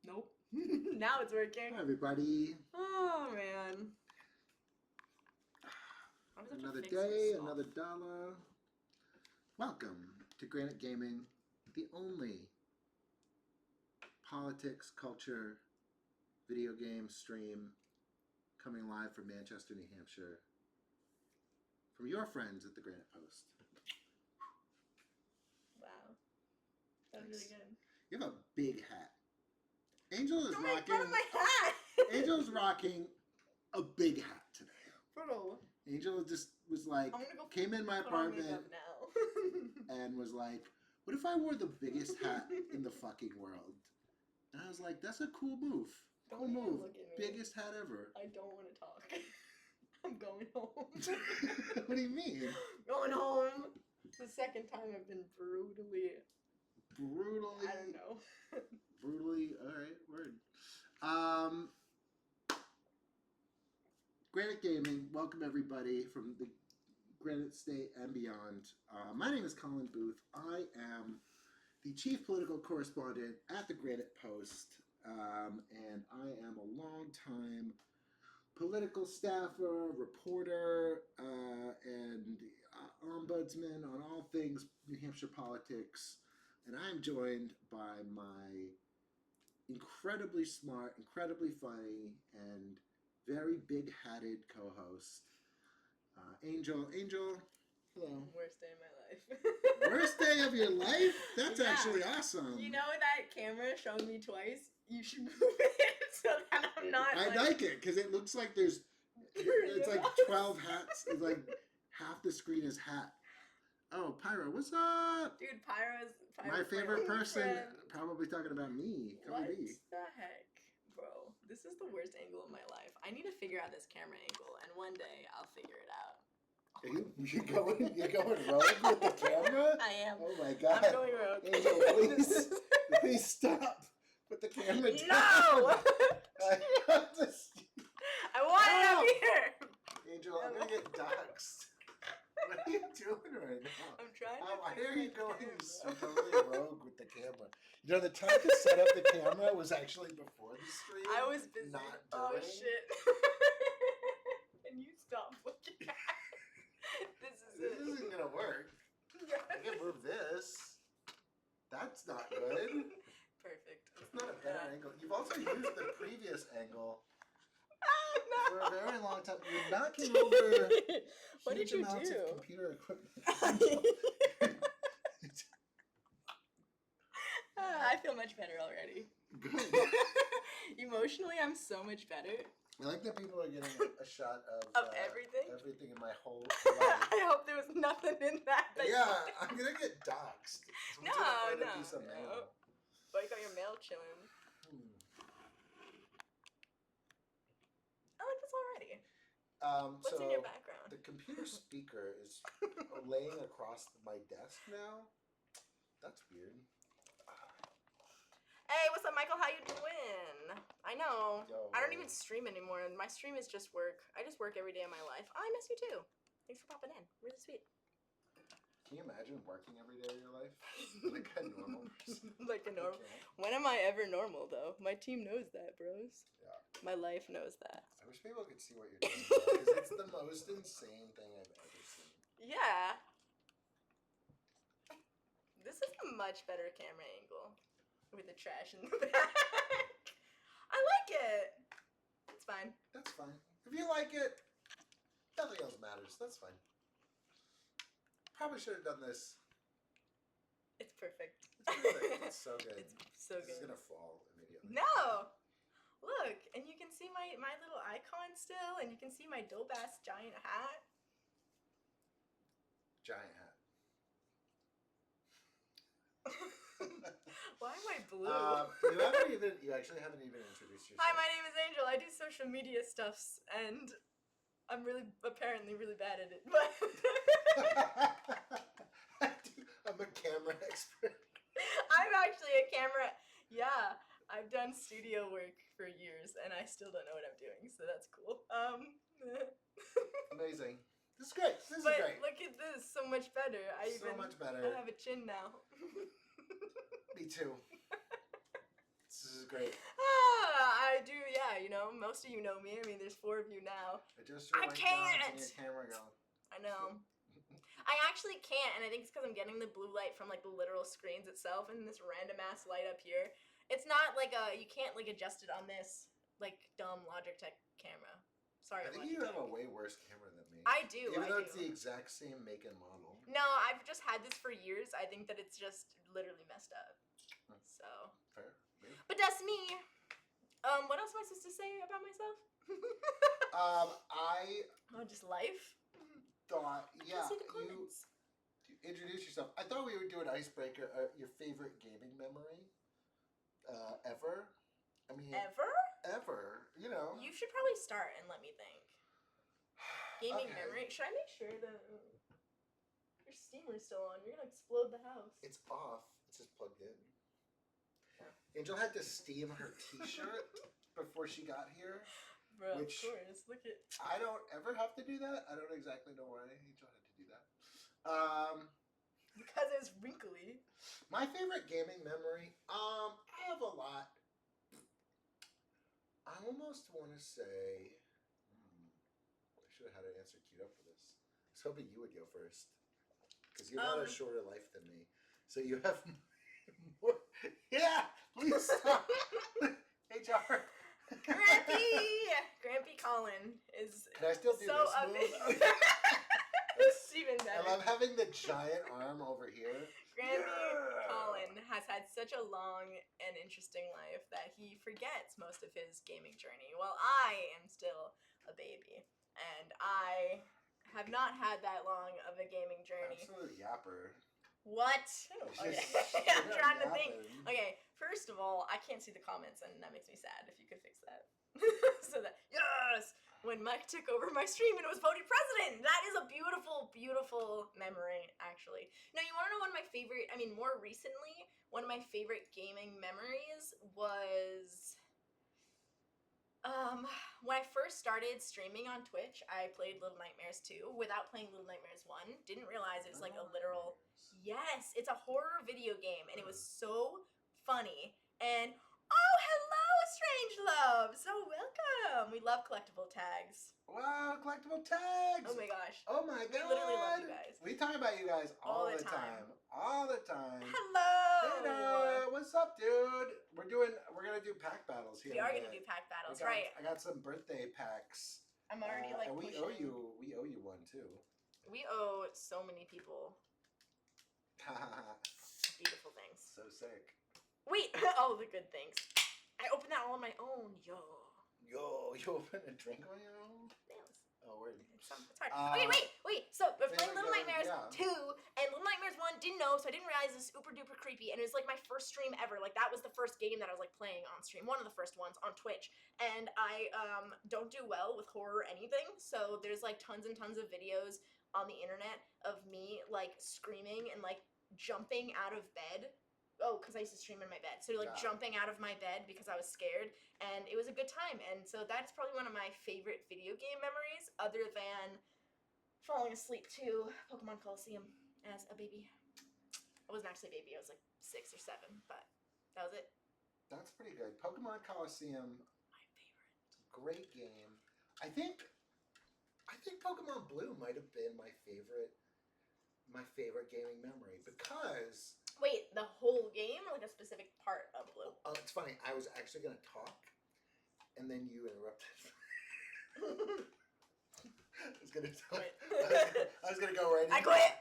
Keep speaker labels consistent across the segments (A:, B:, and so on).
A: Nope. Now it's working.
B: Hi, everybody.
A: Oh, man.
B: Another day, another dollar. Welcome to Granite Gaming, the only politics, culture, video game stream coming live from Manchester, New Hampshire. From your friends at the Granite Post.
A: Wow. That was really good.
B: You have a big hat. Angel is
A: Don't
B: rocking.
A: make fun of my hat!
B: Angel's rocking a big hat today.
A: Bro.
B: Angel just was like, came in my apartment
A: now.
B: and was like, what if I wore the biggest hat in the fucking world? And I was like, that's a cool move. Cool move.
A: Look at me.
B: Biggest hat ever.
A: I don't want to talk. I'm going home.
B: What do you mean?
A: Going home. It's the second time I've been brutally. I don't know.
B: Brutally. All right. Word. Granite Gaming. Welcome everybody from the Granite State and beyond. My name is Colin Booth. I am the chief political correspondent at the Granite Post, and I am a longtime political staffer, reporter, and ombudsman on all things New Hampshire politics. And I'm joined by my incredibly smart, incredibly funny, and very big-hatted co-host, Angel. Angel, hello.
A: Worst day of my life.
B: Worst day of your life? That's actually awesome.
A: You know that camera showed me twice? You should move it so that I'm not.
B: I like it because it looks like it's like 12 hats. It's like half the screen is hat. Oh, Pyro, what's up?
A: Dude, Pyro's
B: my favorite person.
A: Friend.
B: Probably talking about me.
A: What the heck? Bro, this is the worst angle of my life. I need to figure out this camera angle, and one day I'll figure it out.
B: You're going rogue with the camera?
A: I am.
B: Oh my god.
A: I'm going rogue.
B: Angel, please stop. Put the camera down.
A: No! I want it up
B: here. Angel, I'm gonna get doxxed. What are you doing right now?
A: I'm trying to.
B: Why are you going so totally rogue with the camera? You know, the time to set up the camera was actually before the stream.
A: I was busy.
B: Not doing.
A: Oh shit! Can you stop looking at it? This
B: isn't gonna work. I can move this. That's not good.
A: Perfect.
B: It's not a better angle. You've also used the previous angle.
A: No.
B: For a very long time. You're knocking over
A: what did you
B: amounts
A: do?
B: of computer equipment.
A: I feel much better already.
B: Good.
A: Emotionally, I'm so much better.
B: I like that people are getting a shot of
A: everything?
B: Everything in my whole life.
A: I hope there was nothing in that.
B: Yeah, I'm going to get doxxed.
A: No. But you got your mail chilling. I like this already. What's in your background?
B: The computer speaker is laying across my desk now. That's weird.
A: Hey, what's up, Michael? How you doing? I know.
B: Yo.
A: I don't even stream anymore. My stream is just work. I just work every day of my life. Oh, I miss you too. Thanks for popping in. Really sweet.
B: Can you imagine working every day of your life? Like a normal person.
A: Like a normal. When am I ever normal, though? My team knows that, bros.
B: Yeah.
A: My life knows that.
B: I wish people could see what you're doing, because it's the most insane thing I've ever seen.
A: Yeah. This is a much better camera angle. With the trash in the back. I like it. It's fine.
B: That's fine. If you like it, nothing else matters. That's fine. Probably should have done this.
A: It's perfect.
B: It's perfect. It's so good.
A: It's so good.
B: It's gonna fall immediately.
A: No! Look, and you can see my little icon still, and you can see my dope-ass giant hat.
B: Giant hat.
A: Why am I blue?
B: You actually haven't even introduced yourself.
A: Hi, my name is Angel. I do social media stuffs, and I'm apparently really bad at it. But
B: I'm a camera expert.
A: I'm actually a camera. Yeah, I've done studio work for years, and I still don't know what I'm doing. So that's cool.
B: Amazing. This is great. This is
A: But
B: great.
A: look at this, so much better.
B: Much better.
A: I have a chin now.
B: Me too. This is great.
A: I do, yeah, you know, most of you know me. I mean, there's 4 of you now. I can't!
B: Your camera go.
A: I know. I actually can't, and I think it's because I'm getting the blue light from, like, the literal screens itself and this random-ass light up here. It's not like you can't, like, adjust it on this, like, dumb Logitech camera. Sorry,
B: I think
A: Logitech.
B: you have a way worse camera than me.
A: I do,
B: Even though it's the exact same make and model.
A: No, I've just had this for years. I think that it's just literally messed up. So.
B: Fair. Maybe.
A: But that's me. What else am I supposed to say about myself? Just life.
B: Thought, yeah,
A: See the comments.
B: you introduce yourself. I thought we would do an icebreaker. Your favorite gaming memory, ever. I mean, ever. You know.
A: You should probably start and let me think. Gaming
B: Okay.
A: memory. Should I make sure that your steamer's still on? You're gonna explode the house.
B: It's off. It's just plugged in. Angel had to steam her T-shirt before she got here.
A: Bro,
B: which
A: of course. Look at.
B: I don't ever have to do that. I don't exactly know why Angel had to do that.
A: Because it's wrinkly.
B: My favorite gaming memory. I have a lot. I almost want to say. I should have had an answer queued up for this. I was hoping you would go first, because you've had a shorter life than me, so you have more. Yeah, please stop. HR.
A: Grampy Colin is
B: Can I still do
A: so
B: this move?
A: It's even better.
B: I love having the giant arm over here.
A: Grampy Colin has had such a long and interesting life that he forgets most of his gaming journey, while I am still a baby. And I have not had that long of a gaming journey.
B: Absolute yapper.
A: What? Okay. I'm trying to think. Okay, first of all, I can't see the comments, and that makes me sad. If you could fix that. So that, yes! When Mike took over my stream and was voted president! That is a beautiful, beautiful memory, actually. Now, you want to know one of my favorite, more recently, one of my favorite gaming memories was... when I first started streaming on Twitch, I played Little Nightmares 2 without playing Little Nightmares 1. Didn't realize it was like a literal... Yes, it's a horror video game, and it was so funny. And, oh, hello, Strange Love! So welcome! We love collectible tags.
B: Wow, collectible tags!
A: Oh my gosh.
B: Oh my god!
A: We literally love you guys.
B: We talk about you guys all the time. All the time.
A: Hello!
B: Hey, what's up, dude? We're gonna do pack battles here.
A: We are gonna do pack battles, right?
B: I got some birthday packs.
A: I'm already
B: and we owe you one too.
A: We owe so many people beautiful things.
B: So sick.
A: Wait, all the good things. I opened that all on my own, yo.
B: Yo, you opened a drink on your own?
A: Yes.
B: Oh, word.
A: It's hard. Wait. So, we're playing Little Nightmares 2, and Little Nightmares 1 didn't know, so I didn't realize this super duper creepy, and it was like my first stream ever. Like, that was the first game that I was like playing on stream, one of the first ones on Twitch. And I don't do well with horror or anything, so there's like tons and tons of videos on the internet of me like screaming and like jumping out of bed. Oh, because I used to stream in my bed. So like jumping out of my bed because I was scared, and it was a good time. And so that's probably one of my favorite video game memories, other than falling asleep to Pokemon Coliseum as a baby. I wasn't actually a baby. I was like 6 or 7, but that was it.
B: That's pretty good. Pokemon Coliseum,
A: my favorite.
B: Great game. I think Pokemon Blue might have been my favorite gaming memory because.
A: Wait, the whole game or like a specific part of Blue?
B: Oh, it's funny. I was actually going to talk, and then you interrupted. I was gonna go right in.
A: I quit!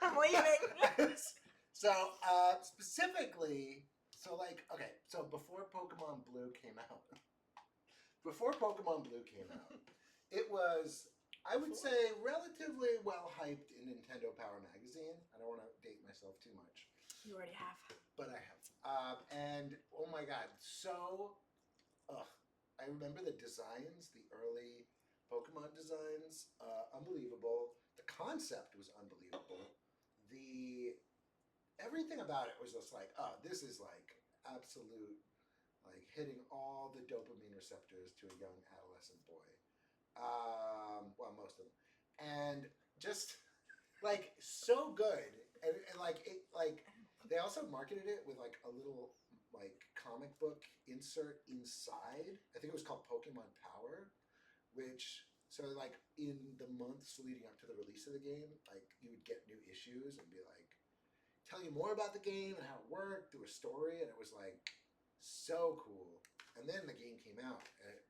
A: I'm leaving!
B: So, specifically, so before Pokemon Blue came out, it was, I would say, relatively well hyped in Nintendo Power Magazine. I don't want to date myself too much.
A: You already have.
B: But I have. And, oh my god, I remember the designs, the early Pokemon designs, unbelievable. The concept was unbelievable. Everything about it was just like, this is like absolute, like hitting all the dopamine receptors to a young adolescent boy. Well, most of them, and just so good, and like it, like they also marketed it with like a little like comic book insert inside. I think it was called Pokemon Power, which so like in the months leading up to the release of the game, like you would get new issues and be like tell you more about the game and how it worked through a story, and it was like so cool. And then the game came out, and it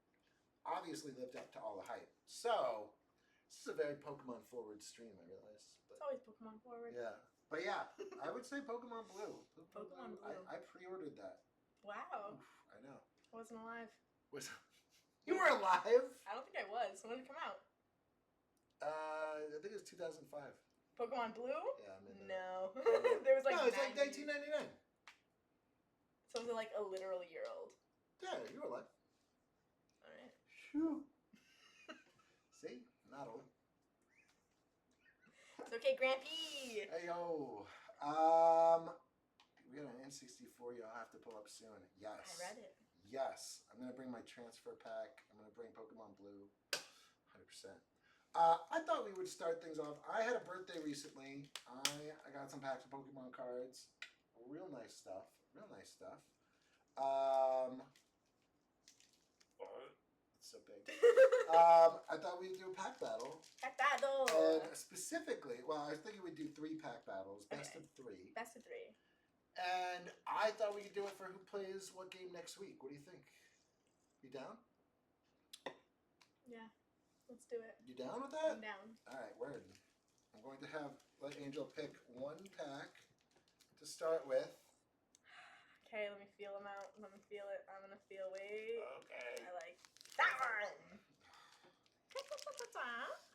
B: obviously lived up to all the hype. So this is a very Pokemon forward stream, I realize. But,
A: It's always Pokemon forward.
B: yeah. But yeah, I would say Pokemon Blue.
A: Pokemon Blue.
B: I pre-ordered that.
A: Wow.
B: Oof, I know.
A: I wasn't alive.
B: You were alive?
A: I don't think I was. When did it come out?
B: I think it was 2005.
A: Pokemon Blue?
B: Yeah, I'm in there.
A: No. There was like
B: no, it's like 1999.
A: So was it like a literal year old?
B: Yeah, you were alive.
A: Alright.
B: Phew. See? Not old.
A: It's okay, Grampy!
B: Hey, yo. We got an N64 you'll have to pull up soon. Yes.
A: I read it.
B: Yes. I'm going to bring my transfer pack. I'm going to bring Pokemon Blue. 100%. I thought we would start things off. I had a birthday recently. I got some packs of Pokemon cards. Real nice stuff. Real nice stuff. It's so big. I thought we'd do a pack battle.
A: Pack battle!
B: And specifically, well, I was thinking we'd do 3 pack battles. Best of 3.
A: Best of 3.
B: And I thought we could do it for who plays what game next week. What do you think? You down?
A: Yeah. Let's do it.
B: You down with that?
A: I'm down.
B: Alright, word. I'm going to let Angel pick 1 pack to start with.
A: Okay, let me feel them out. Let me feel it. I'm gonna feel, wait.
B: Okay.
A: I like that one!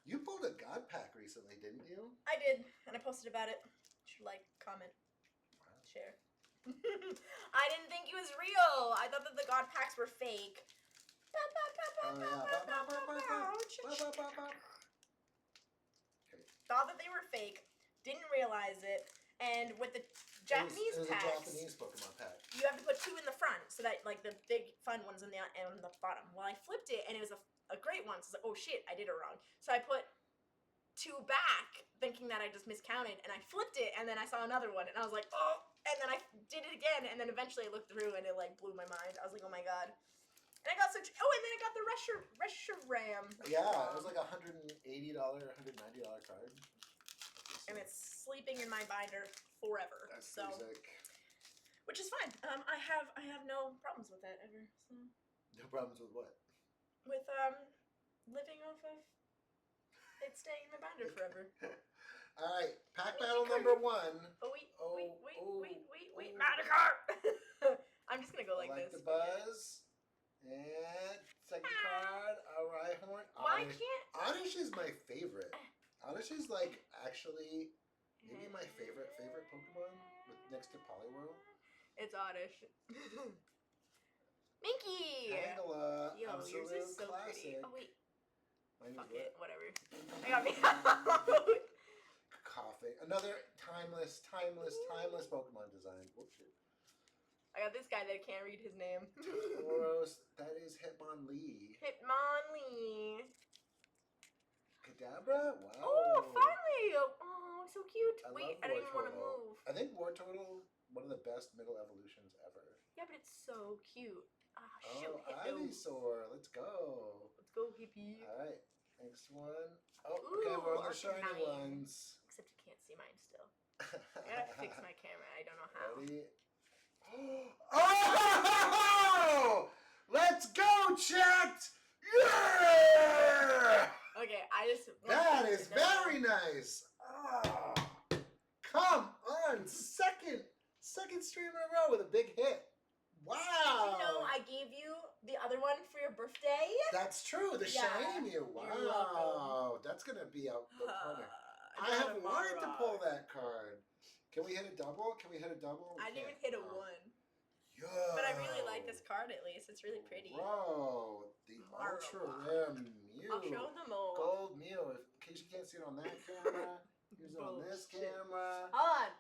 B: You pulled a God pack recently, didn't you?
A: I did, and I posted about it. You should like, comment, share. I didn't think it was real. I thought that the God packs were fake. Thought that they were fake, didn't realize it, and with the Japanese
B: it was
A: packs,
B: a Japanese Pokemon pack.
A: you have to put 2 in the front, so that like the big fun one's on the bottom. Well, I flipped it, and it was a great one, so I was like, oh shit, I did it wrong. So I put 2 back, thinking that I just miscounted, and I flipped it, and then I saw another one, and I was like, oh, and then I did it again, and then eventually I looked through, and it like blew my mind. I was like, oh my god. And I got such, and then I got the Reshiram.
B: Yeah, it was like $180, $190 card.
A: And it's sleeping in my binder forever.
B: That's
A: so,
B: sick.
A: which is fine. I have no problems with that ever. So.
B: No problems with what?
A: With living off of it staying in my binder forever.
B: All right, pack battle number 1.
A: Oh wait,
B: wait.
A: Madikar! I'm just gonna go like
B: I like
A: this.
B: the buzz. And second card, a Rhyhorn.
A: Why can't
B: Oddish is my favorite. Oddish is like actually maybe my favorite Pokemon next to Poliwhirl.
A: It's Oddish. Minky!
B: Tangela,
A: Yo, yours
B: absolute
A: is so
B: classic.
A: pretty. Oh wait.
B: Mine
A: Fuck
B: is
A: it, whatever. I got me.
B: Coughing. Another timeless Pokemon design. Whoops.
A: I got this guy that can't read his name.
B: Tauros, that is Hitmonlee.
A: Hitmonlee.
B: Kadabra? Wow.
A: Oh, finally! Oh, so cute. Wait, I don't even want to
B: Wartortle.
A: move.
B: I think Wartortle, one of the best middle evolutions ever.
A: Yeah, but it's so cute. Ah, shoot,
B: Oh,
A: Hypno.
B: Ivysaur. Let's go.
A: Let's go, hippie.
B: All right. Next one. Oh,
A: Ooh,
B: okay, we're on the shiny
A: Arcanine.
B: ones.
A: Except you can't see mine still. I gotta fix my camera. I don't know how.
B: Ready? Oh! Let's go, chat! Yeah!
A: Okay, I just.
B: That is very nice. Oh, come on, second stream in a row with a big hit. Wow.
A: Did you know I gave you the other one for your birthday?
B: That's true. The
A: Yeah,
B: shiny Mew.
A: you're
B: Wow, that's gonna be out the corner. I have wanted to pull that card. Can we hit a double? We
A: I didn't even hit a 1.
B: Yo.
A: But I really like this card at least. It's really pretty.
B: Bro, the ultra rare Mew.
A: I'll show them all.
B: Gold Mew. In case you can't see it on that camera, here's it on this camera.
A: Hold on.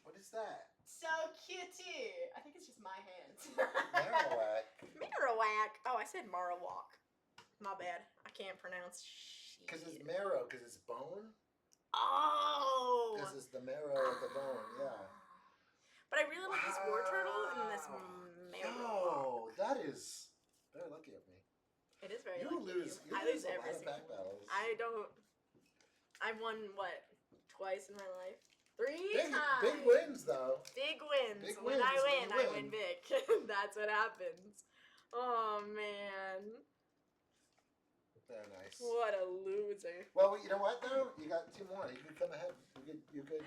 B: What is that?
A: So cutie. I think it's just my hands.
B: Marowak.
A: Marowak. Oh, I said Marowak. My bad. I can't pronounce shit.
B: Because it's marrow, because it's bone.
A: Oh.
B: This is the marrow of the bone, yeah.
A: But I really like this Wartortle and this
B: lose. You
A: I
B: lose
A: lose
B: a
A: every
B: lot of
A: single
B: pack
A: one.
B: battles.
A: I've won what? Twice in my life. 3
B: Big
A: times.
B: wins though.
A: Big wins.
B: Big
A: When
B: wins
A: I
B: when
A: win,
B: you
A: I win big. That's what happens. Oh man.
B: Very nice.
A: What a loser.
B: Well, you know what though? You got 2 more. You could come ahead. You could.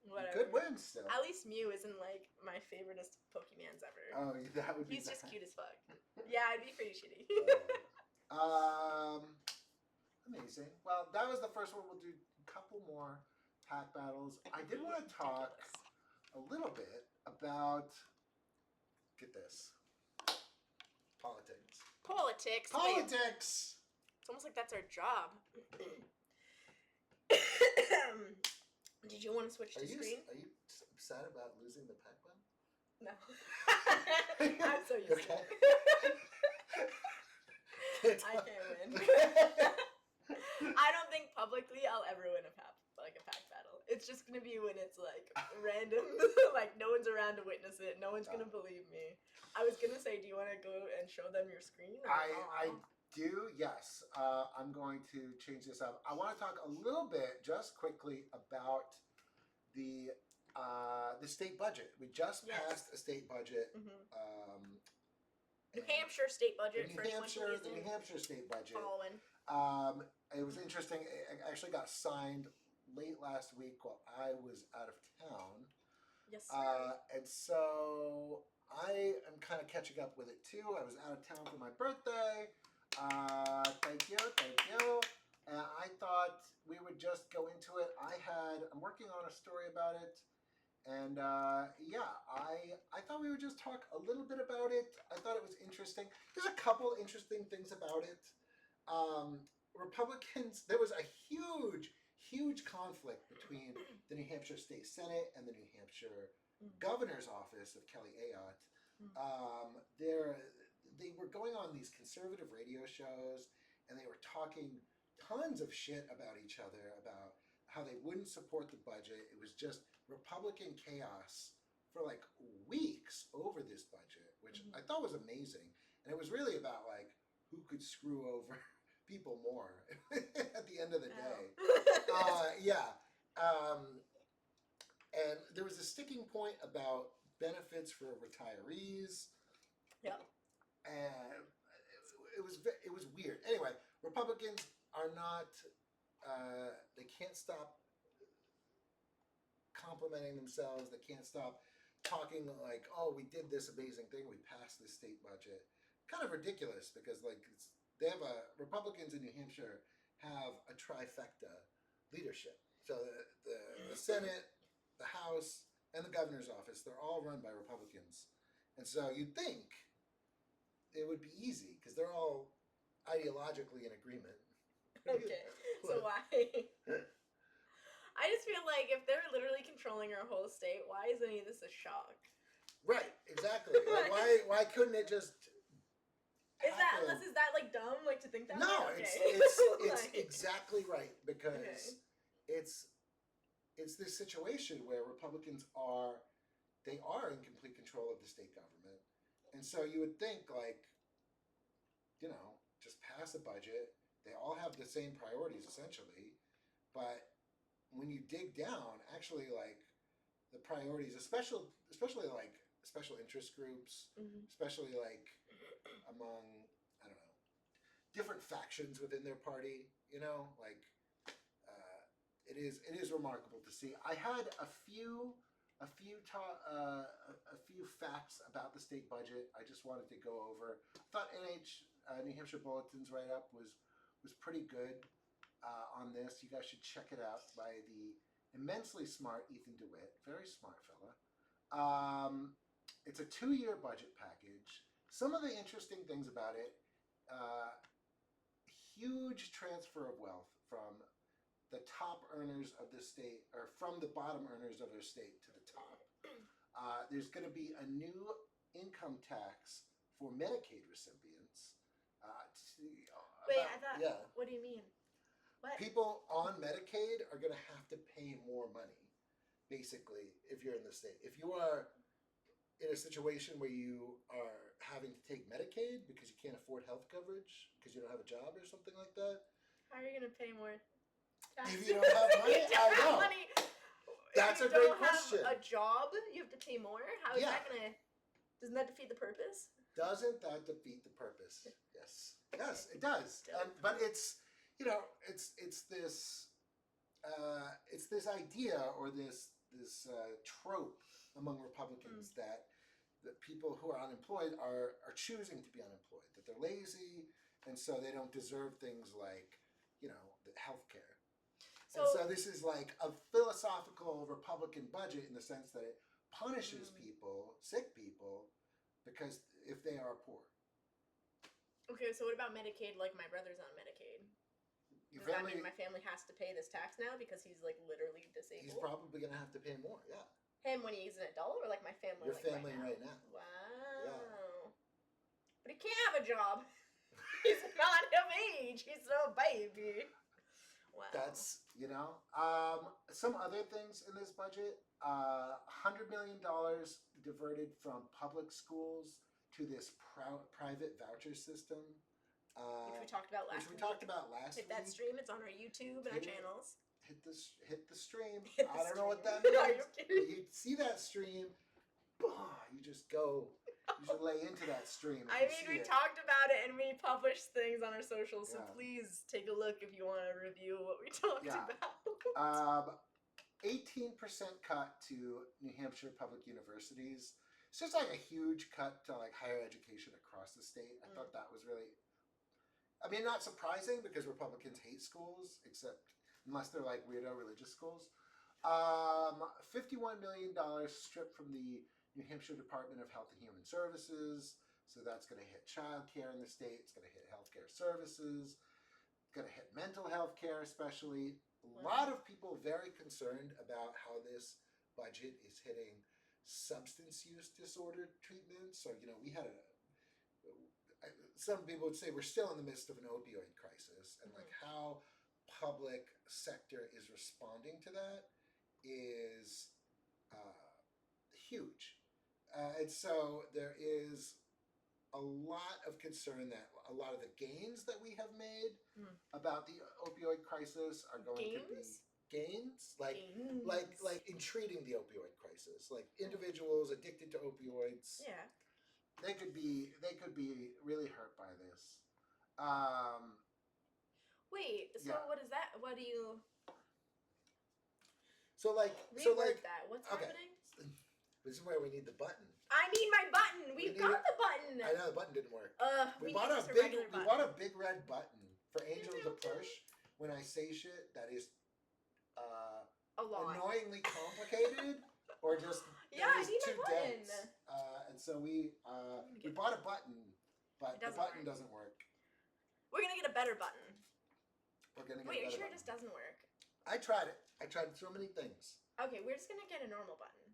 A: Whatever.
B: Good wins still.
A: At least Mew isn't like my favoriteest Pokemons ever.
B: Oh, that would be.
A: He's just cute as fuck. Yeah, it'd be pretty shitty.
B: Amazing. Well, that was the first one. We'll do a couple more pack battles. I did want to talk a little bit about. Get this. Politics.
A: Politics.
B: Politics.
A: It's almost like that's our job. Did you want to switch to screen?
B: Are you sad about losing the pack one?
A: No. I'm so used to it. I can't win. I don't think publicly I'll ever win a pack battle. It's just gonna be when it's like random, like no one's around to witness it. No one's gonna believe me. I was gonna say, do you want to go and show them your screen?
B: I do. Yes. I'm going to change this up. I want to talk a little bit, just quickly, about the state budget. We just passed a state budget.
A: Mm-hmm. New Hampshire state budget.
B: The New Hampshire state budget.
A: Following.
B: It was interesting. It actually got signed late last week while I was out of town.
A: Yes, sir.
B: And so I am kind of catching up with it too. I was out of town for my birthday. Thank you. And I thought we would just go into it. I'm working on a story about it. And I thought we would just talk a little bit about it. I thought it was interesting. There's a couple interesting things about it. Republicans, there was a huge conflict between the New Hampshire State Senate and the New Hampshire Governor's Office of Kelly Ayotte. They were going on these conservative radio shows, and they were talking tons of shit about each other, about how they wouldn't support the budget. It was just Republican chaos for like weeks over this budget, which I thought was amazing. And it was really about like who could screw over people more at the end of the day. And there was a sticking point about benefits for retirees.
A: Yep.
B: And it was weird. Anyway, Republicans are not. They can't stop complimenting themselves. They can't stop talking like, "Oh, we did this amazing thing. We passed this state budget." Kind of ridiculous because like Republicans in New Hampshire have a trifecta leadership. So the Senate, the House, and the Governor's office, they're all run by Republicans. And so you'd think it would be easy because they're all ideologically in agreement.
A: Okay, so why? I just feel like if they're literally controlling our whole state, why is any of this a shock?
B: Right, exactly. Like, why couldn't it just
A: Is that like dumb, like to think that?
B: No,
A: way?
B: it's exactly right because it's this situation where Republicans are in complete control of the state government, and so you would think like, just pass a budget. They all have the same priorities essentially, but when you dig down, actually like the priorities, especially like special interest groups, especially like among, I don't know, different factions within their party, like it is remarkable to see. I had a few facts about the state budget I just wanted to go over. I thought New Hampshire Bulletin's write-up was pretty good on this. You guys should check it out by the immensely smart Ethan DeWitt. Very smart fella. It's a 2-year budget package. Some of the interesting things about it, huge transfer of wealth from the top earners of the state, or from the bottom earners of their state to the top. There's going to be a new income tax for Medicaid recipients.
A: What do you mean? What?
B: People on Medicaid are going to have to pay more money, basically, if you're in the state. If you are in a situation where you are having to take Medicaid because you can't afford health coverage because you don't have a job or something like that.
A: How are you gonna pay more taxes?
B: If you don't have money,
A: You don't
B: I
A: have
B: know.
A: money.
B: That's
A: If
B: a great
A: you don't
B: question.
A: have a job, you have to pay more. How is
B: Yeah.
A: that gonna? Doesn't that defeat the purpose?
B: Doesn't that defeat the purpose? Yes. Yes, it does.
A: Dope.
B: But it's, you know, it's this idea or this trope among Republicans that people who are unemployed are choosing to be unemployed, that they're lazy, and so they don't deserve things like, you know, the health care. And so this is like a philosophical Republican budget in the sense that it punishes people, sick people, because if they are poor.
A: Okay, so what about Medicaid? Like my brother's on Medicaid. Does that mean my family has to pay this tax now because he's like literally disabled?
B: He's probably going to have to pay more. Yeah.
A: Him when he's an adult, or like my family?
B: Your
A: like
B: family
A: right now?
B: Wow.
A: Yeah. But he can't have a job. He's not of age. He's a baby. Wow.
B: That's, you know, some other things in this budget. $100 million diverted from public schools to this private voucher system.
A: Which we talked about last week. Hit that stream. It's on our YouTube and our channels.
B: Hit the stream.
A: Hit the
B: I don't know what that
A: stream.
B: means.
A: Are you kidding?
B: You see that stream, you just go. You should lay into that stream.
A: I mean, we talked about it and we published things on our socials, so please take a look if you want to review what we talked about.
B: 18% cut to New Hampshire public universities. It's just like a huge cut to like higher education across the state. I thought that was really, I mean, not surprising because Republicans hate schools, except unless they're like weirdo religious schools. $51 million stripped from the New Hampshire Department of Health and Human Services. So that's going to hit childcare in the state. It's going to hit healthcare services. It's going to hit mental health care especially. A lot of people very concerned about how this budget is hitting substance use disorder treatments. So, you know, we had some people would say we're still in the midst of an opioid crisis, and like how public sector is responding to that is huge. And so there is a lot of concern that a lot of the gains that we have made about the opioid crisis are going to be gains, like in treating the opioid crisis, like individuals addicted to opioids.
A: Yeah.
B: They could be really hurt by this.
A: Wait, so what is that? What do you
B: reword
A: that? What's happening?
B: This is where we need the button.
A: I need my button. We've got the button.
B: I know the button didn't work.
A: We bought a
B: big red button for Angel to push when I say shit that is
A: a lot.
B: Annoyingly complicated or just
A: I need
B: too
A: my button.
B: dense. And so we bought a button, but the button doesn't work.
A: We're gonna get a better button.
B: Wait,
A: are you sure it just doesn't work?
B: I tried it. I tried so many things.
A: Okay, we're just gonna get a normal button.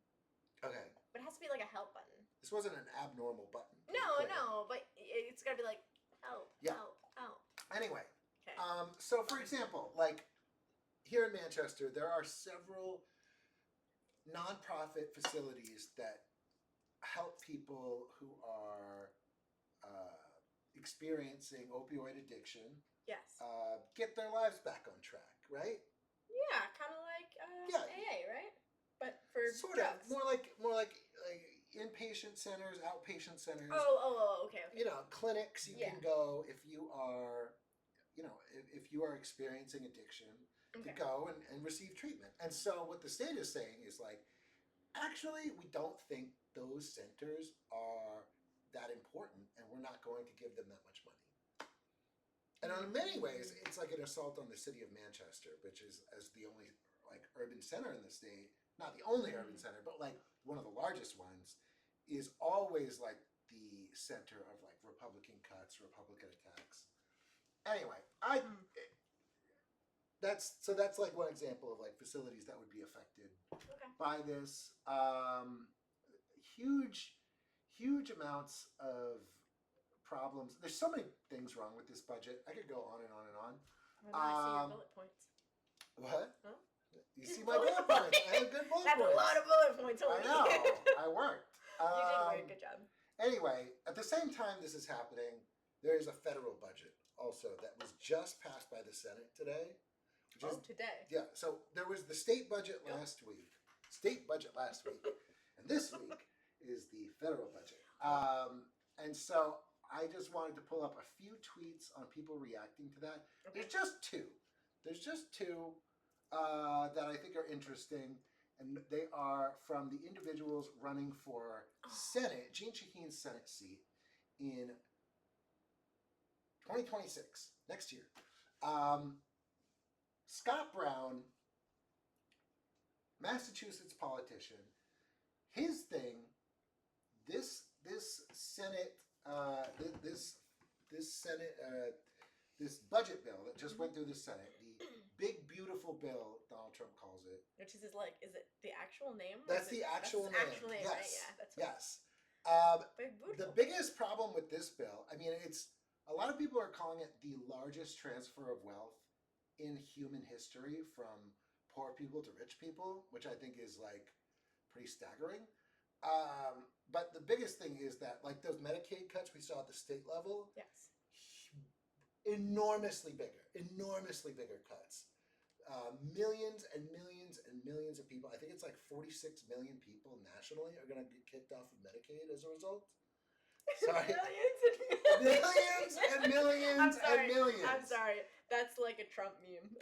B: Okay.
A: But it has to be like a help button.
B: This wasn't an abnormal button.
A: No, but it's gotta be like help, help.
B: Anyway,
A: okay.
B: So for example, like here in Manchester, there are several nonprofit facilities that help people who are experiencing opioid addiction.
A: Yes.
B: Get their lives back on track, right?
A: Yeah, kind of like AA, right? But for
B: sort
A: drugs.
B: of more like inpatient centers, outpatient centers.
A: Okay.
B: You know, clinics you can go if you are, you know, if you are experiencing addiction, to go and receive treatment. And so what the state is saying is like, actually, we don't think those centers are that important, and we're not going to give them that much money. And in many ways, it's like an assault on the city of Manchester, which is as the only like urban center in the state. Not the only urban center, but like one of the largest ones, is always like the center of like Republican cuts, Republican attacks. Anyway, that's like one example of like facilities that would be affected by this. Huge amounts of problems. There's so many things wrong with this budget. I could go on and on and on.
A: I see your bullet points.
B: What?
A: Huh?
B: You see my bullet points. I have good bullet points.
A: That's a lot of bullet points.
B: I know. I worked.
A: You did great. Good job.
B: Anyway, at the same time this is happening, there is a federal budget also that was just passed by the Senate today.
A: Today.
B: Yeah, so there was the state budget last week. And this week is the federal budget. And so I just wanted to pull up a few tweets on people reacting to that.
A: Okay.
B: There's just two that I think are interesting, and they are from the individuals running for Senate, Jean Shaheen's Senate seat in 2026, next year. Scott Brown, Massachusetts politician, his thing, this Senate, this budget bill that just went through the Senate, the big beautiful bill, Donald Trump calls it.
A: Which is is it the actual name?
B: That's the actual name.
A: Actual name,
B: yes.
A: right? Yeah, that's
B: yes.
A: Big
B: The biggest problem with this bill, I mean, it's a lot of people are calling it the largest transfer of wealth in human history from poor people to rich people, which I think is like pretty staggering. But the biggest thing is that like those Medicaid cuts we saw at the state level,
A: yes,
B: enormously bigger cuts. Millions and millions and millions of people. I think it's like 46 million people nationally are going to get kicked off of Medicaid as a result. Sorry. Millions and millions and millions.
A: I'm sorry. That's like a Trump meme.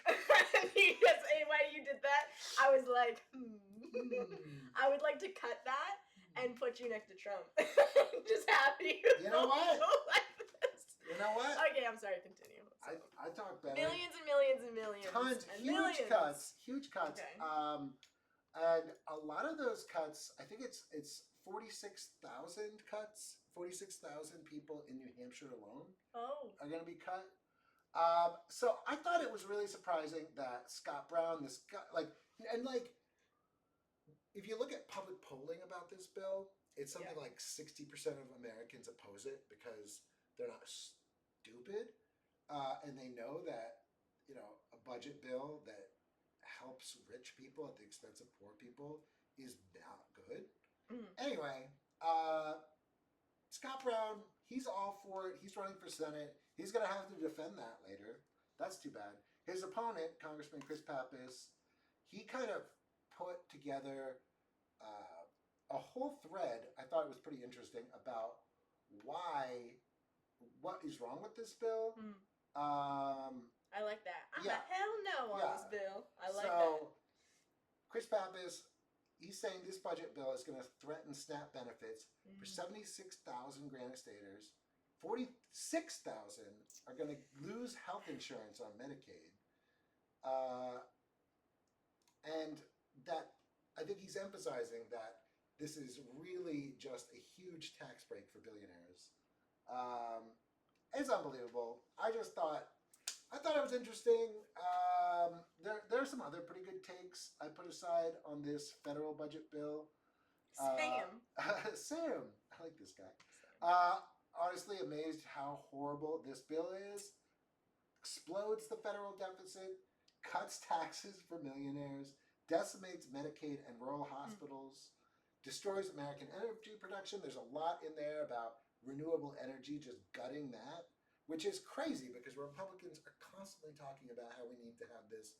A: Because when you did that, I was like, I would like to cut that and put you next to Trump. Just happy.
B: You know what?
A: Like this.
B: You know what?
A: Okay, I'm sorry. Continue.
B: I talk better.
A: Millions and millions and millions.
B: Tons,
A: and
B: huge
A: millions.
B: huge cuts.
A: Okay.
B: And a lot of those cuts, I think it's 46,000 cuts. 46,000 people in New Hampshire alone are going to be cut. So I thought it was really surprising that Scott Brown, this guy, if you look at public polling about this bill, it's something like 60% of Americans oppose it because they're not stupid, and they know that, you know, a budget bill that helps rich people at the expense of poor people is not good. Anyway, Scott Brown, he's all for it. He's running for Senate. He's going to have to defend that later. That's too bad. His opponent, Congressman Chris Pappas, he kind of put together a whole thread. I thought it was pretty interesting about what is wrong with this bill.
A: I like that. I'm a hell no on this bill. I like that.
B: So, Chris Pappas, he's saying this budget bill is going to threaten SNAP benefits for 76,000 Granite Staters. 46,000 are going to lose health insurance on Medicaid. And that, I think he's emphasizing that this is really just a huge tax break for billionaires. It's unbelievable. I thought it was interesting. There are some other pretty good takes I put aside on this federal budget bill. Sam. I like this guy. Honestly amazed how horrible this bill is. Explodes the federal deficit, cuts taxes for millionaires, decimates Medicaid and rural hospitals, destroys American energy production. There's a lot in there about renewable energy, just gutting that, which is crazy because Republicans are constantly talking about how we need to have this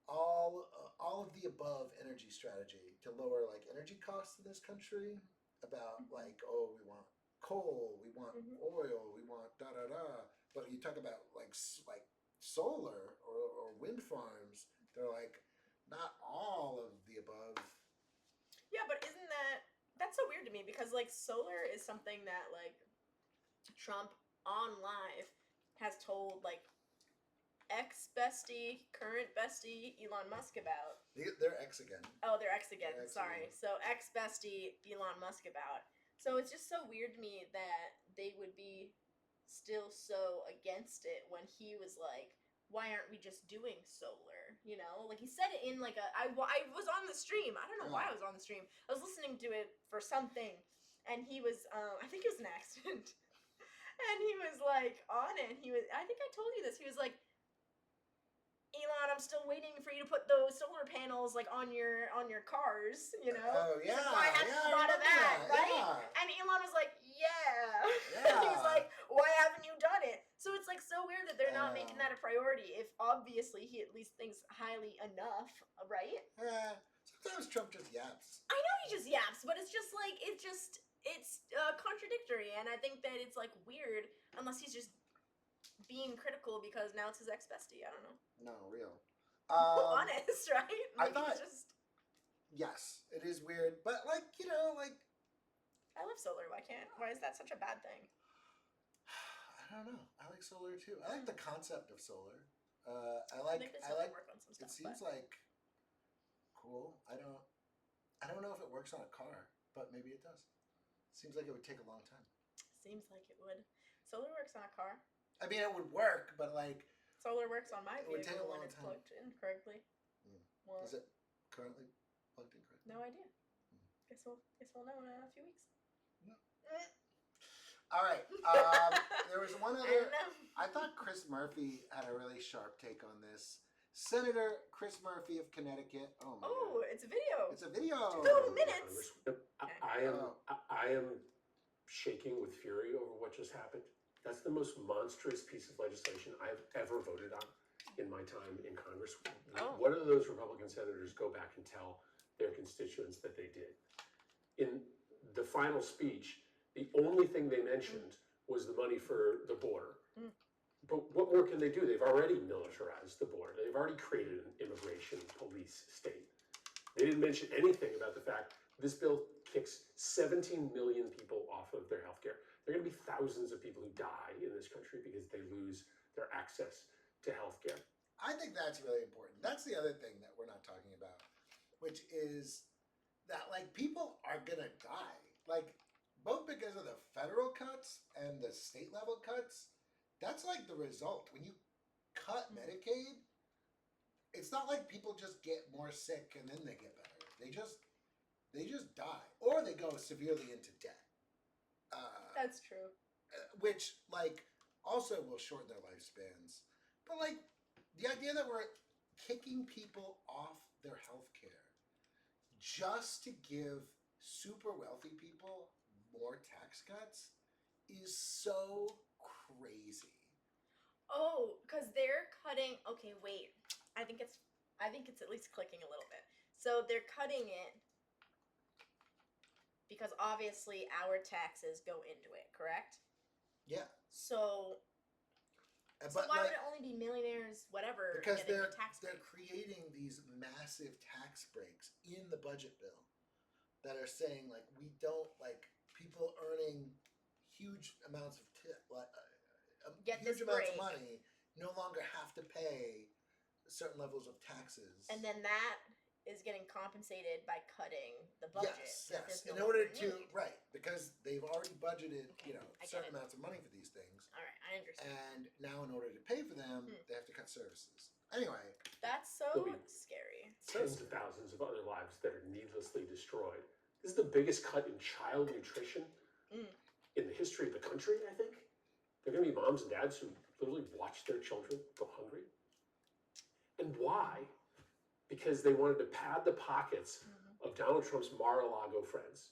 B: all of the above energy strategy to lower like energy costs in this country. About like, oh, we want coal, we want oil, we want da da da. But you talk about like solar or wind farms, they're like not all of the above.
A: Yeah, but isn't that's so weird to me because like solar is something that like Trump on live has told like ex-bestie, current bestie Elon Musk about.
B: They're ex again.
A: Oh, they're ex again. Sorry. So ex-bestie Elon Musk about. So it's just so weird to me that they would be still so against it when he was like, why aren't we just doing solar? You know, like he said it in like I was on the stream. I don't know why I was on the stream. I was listening to it for something, and he was I think it was an accident, and he was like on it. And I think I told you this. He was like, Elon, I'm still waiting for you to put those solar panels like on your cars, you know?
B: Oh yeah,
A: Like, why haven't you
B: I
A: thought of
B: remember
A: that, right?
B: Yeah.
A: And Elon was like, yeah.
B: Yeah.
A: He was like, why haven't you done it? So it's like so weird that they're not making that a
B: Um,
A: priority if obviously he at least thinks highly enough, right?
B: Sometimes Trump just yaps.
A: I know he just yaps, but it's just like, it's contradictory. And I think that it's like weird unless he's just being critical because now it's his ex-bestie. I don't know.
B: No, real.
A: Honest, right?
B: I
A: Like,
B: thought,
A: it's just...
B: yes, it is weird, but like, you know, like,
A: I love solar. Why is that such a bad thing?
B: I don't know. I like solar too. I like the concept of solar. I
A: think they still work on some stuff.
B: It seems like cool. I don't know if it works on a car, but maybe it does. Seems like it would take a long time.
A: Seems like it would. Solar works on a car.
B: I mean, it would work, but like
A: solar works on my vehicle
B: would take a long
A: when it's
B: time.
A: plugged in correctly. Well,
B: is it currently plugged in correctly?
A: No idea. Guess we'll know in a few weeks.
B: No. All right. There was one other. I thought Chris Murphy had a really sharp take on this. Senator Chris Murphy of Connecticut. Oh my God.
A: It's a video.
B: It's a video.
A: 2 minutes.
C: I am shaking with fury over what just happened. That's the most monstrous piece of legislation I've ever voted on in my time in Congress. What do those Republican senators go back and tell their constituents that they did? In the final speech, the only thing they mentioned was the money for the border. But what more can they do? They've already militarized the border. They've already created an immigration police state. They didn't mention anything about the fact this bill kicks 17 million people off of their health care. There are going to be thousands of people who die in this country because they lose their access to health care.
B: I think that's really important. That's the other thing that we're not talking about, which is that like people are going to die. Like both because of the federal cuts and the state level cuts. That's like the result. When you cut Medicaid, it's not like people just get more sick and then they get better. They just die, or they go severely into debt.
A: That's true.
B: Which like also will shorten their lifespans. But like the idea that we're kicking people off their health care just to give super wealthy people more tax cuts is so crazy.
A: Oh, because they're cutting. Okay, wait. I think it's at least clicking a little bit. So they're cutting it because obviously our taxes go into it, correct?
B: Yeah.
A: So why would it only be millionaires, whatever,
B: because
A: getting a tax break?
B: They're creating these massive tax breaks in the budget bill that are saying like we don't like people earning huge amounts of huge amounts of money no longer have to pay certain levels of taxes.
A: And then that is getting compensated by cutting the budget.
B: Yes. In order to because they've already budgeted, certain amounts of money for these things.
A: All right, I understand.
B: And now in order to pay for them, they have to cut services. Anyway.
A: That's so scary.
C: Tens of thousands of other lives that are needlessly destroyed. This is the biggest cut in child nutrition in the history of the country, I think. There are going to be moms and dads who literally watch their children go hungry. And why? Because they wanted to pad the pockets of Donald Trump's Mar-a-Lago friends.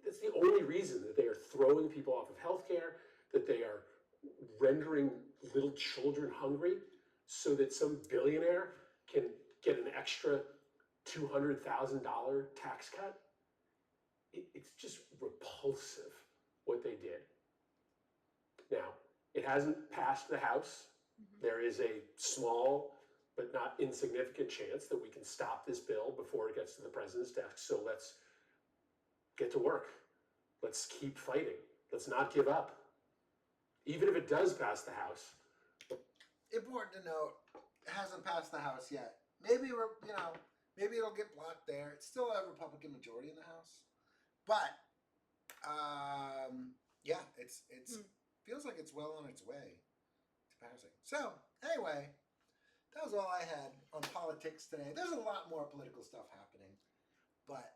C: That's the only reason that they are throwing people off of health care, that they are rendering little children hungry so that some billionaire can get an extra $200,000 tax cut. It's just repulsive what they did. Now, it hasn't passed the House. There is a small but not insignificant chance that we can stop this bill before it gets to the president's desk. So let's get to work. Let's keep fighting. Let's not give up. Even if it does pass the House.
B: Important to note, it hasn't passed the House yet. Maybe maybe it'll get blocked there. It's still a Republican majority in the House. But it feels like it's well on its way to passing. So anyway, that was all I had on politics today. There's a lot more political stuff happening, but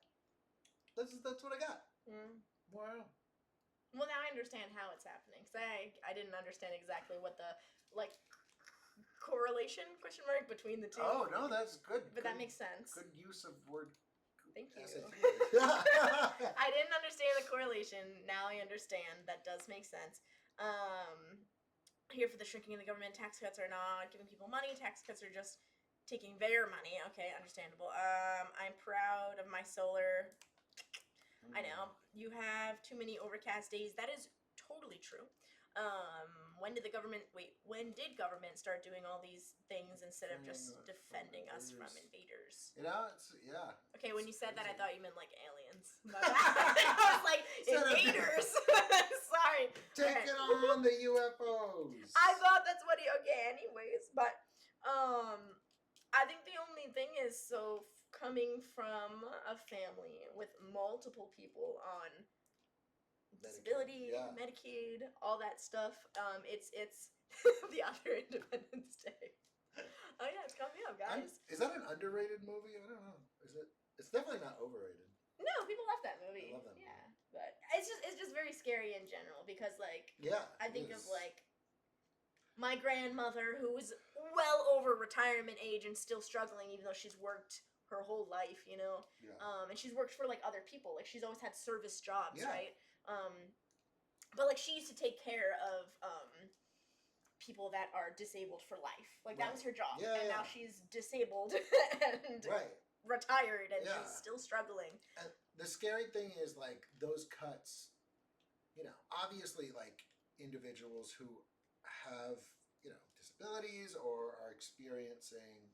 B: that's what I got. Wow.
A: Well, now I understand how it's happening because I didn't understand exactly what the correlation question mark between the two.
B: Oh no, that's good.
A: But that makes sense.
B: Good use of word.
A: Thank you.
B: SAT.
A: I didn't understand the correlation. Now I understand. That does make sense. Here for the shrinking of the government. Tax cuts are not giving people money. Tax cuts are just taking their money. Okay, understandable. I'm proud of my solar. I know. You have too many overcast days. That is totally true. When did government start doing all these things instead of just defending us from invaders?
B: Yeah.
A: Okay, when you said that, I thought you meant like aliens. My bad. I was like, invaders. Sorry.
B: Take it on the UFOs.
A: I thought that's what okay, anyways, but I think the only thing is coming from a family with multiple people on disability, Medicaid, all that stuff. It's the other Independence Day. Oh yeah, it's coming up, guys.
B: Is that an underrated movie? I don't know. Is it? It's definitely not overrated.
A: No, people love that movie.
B: I love that movie.
A: Yeah, but it's just very scary in general because I think of my grandmother who was well over retirement age and still struggling even though she's worked her whole life, Yeah. And she's worked for other people. She's always had service jobs, right? But she used to take care of people that are disabled for life. That was her job.
B: Yeah,
A: and now she's disabled and retired and she's still struggling.
B: And the scary thing is those cuts, obviously individuals who have, disabilities or are experiencing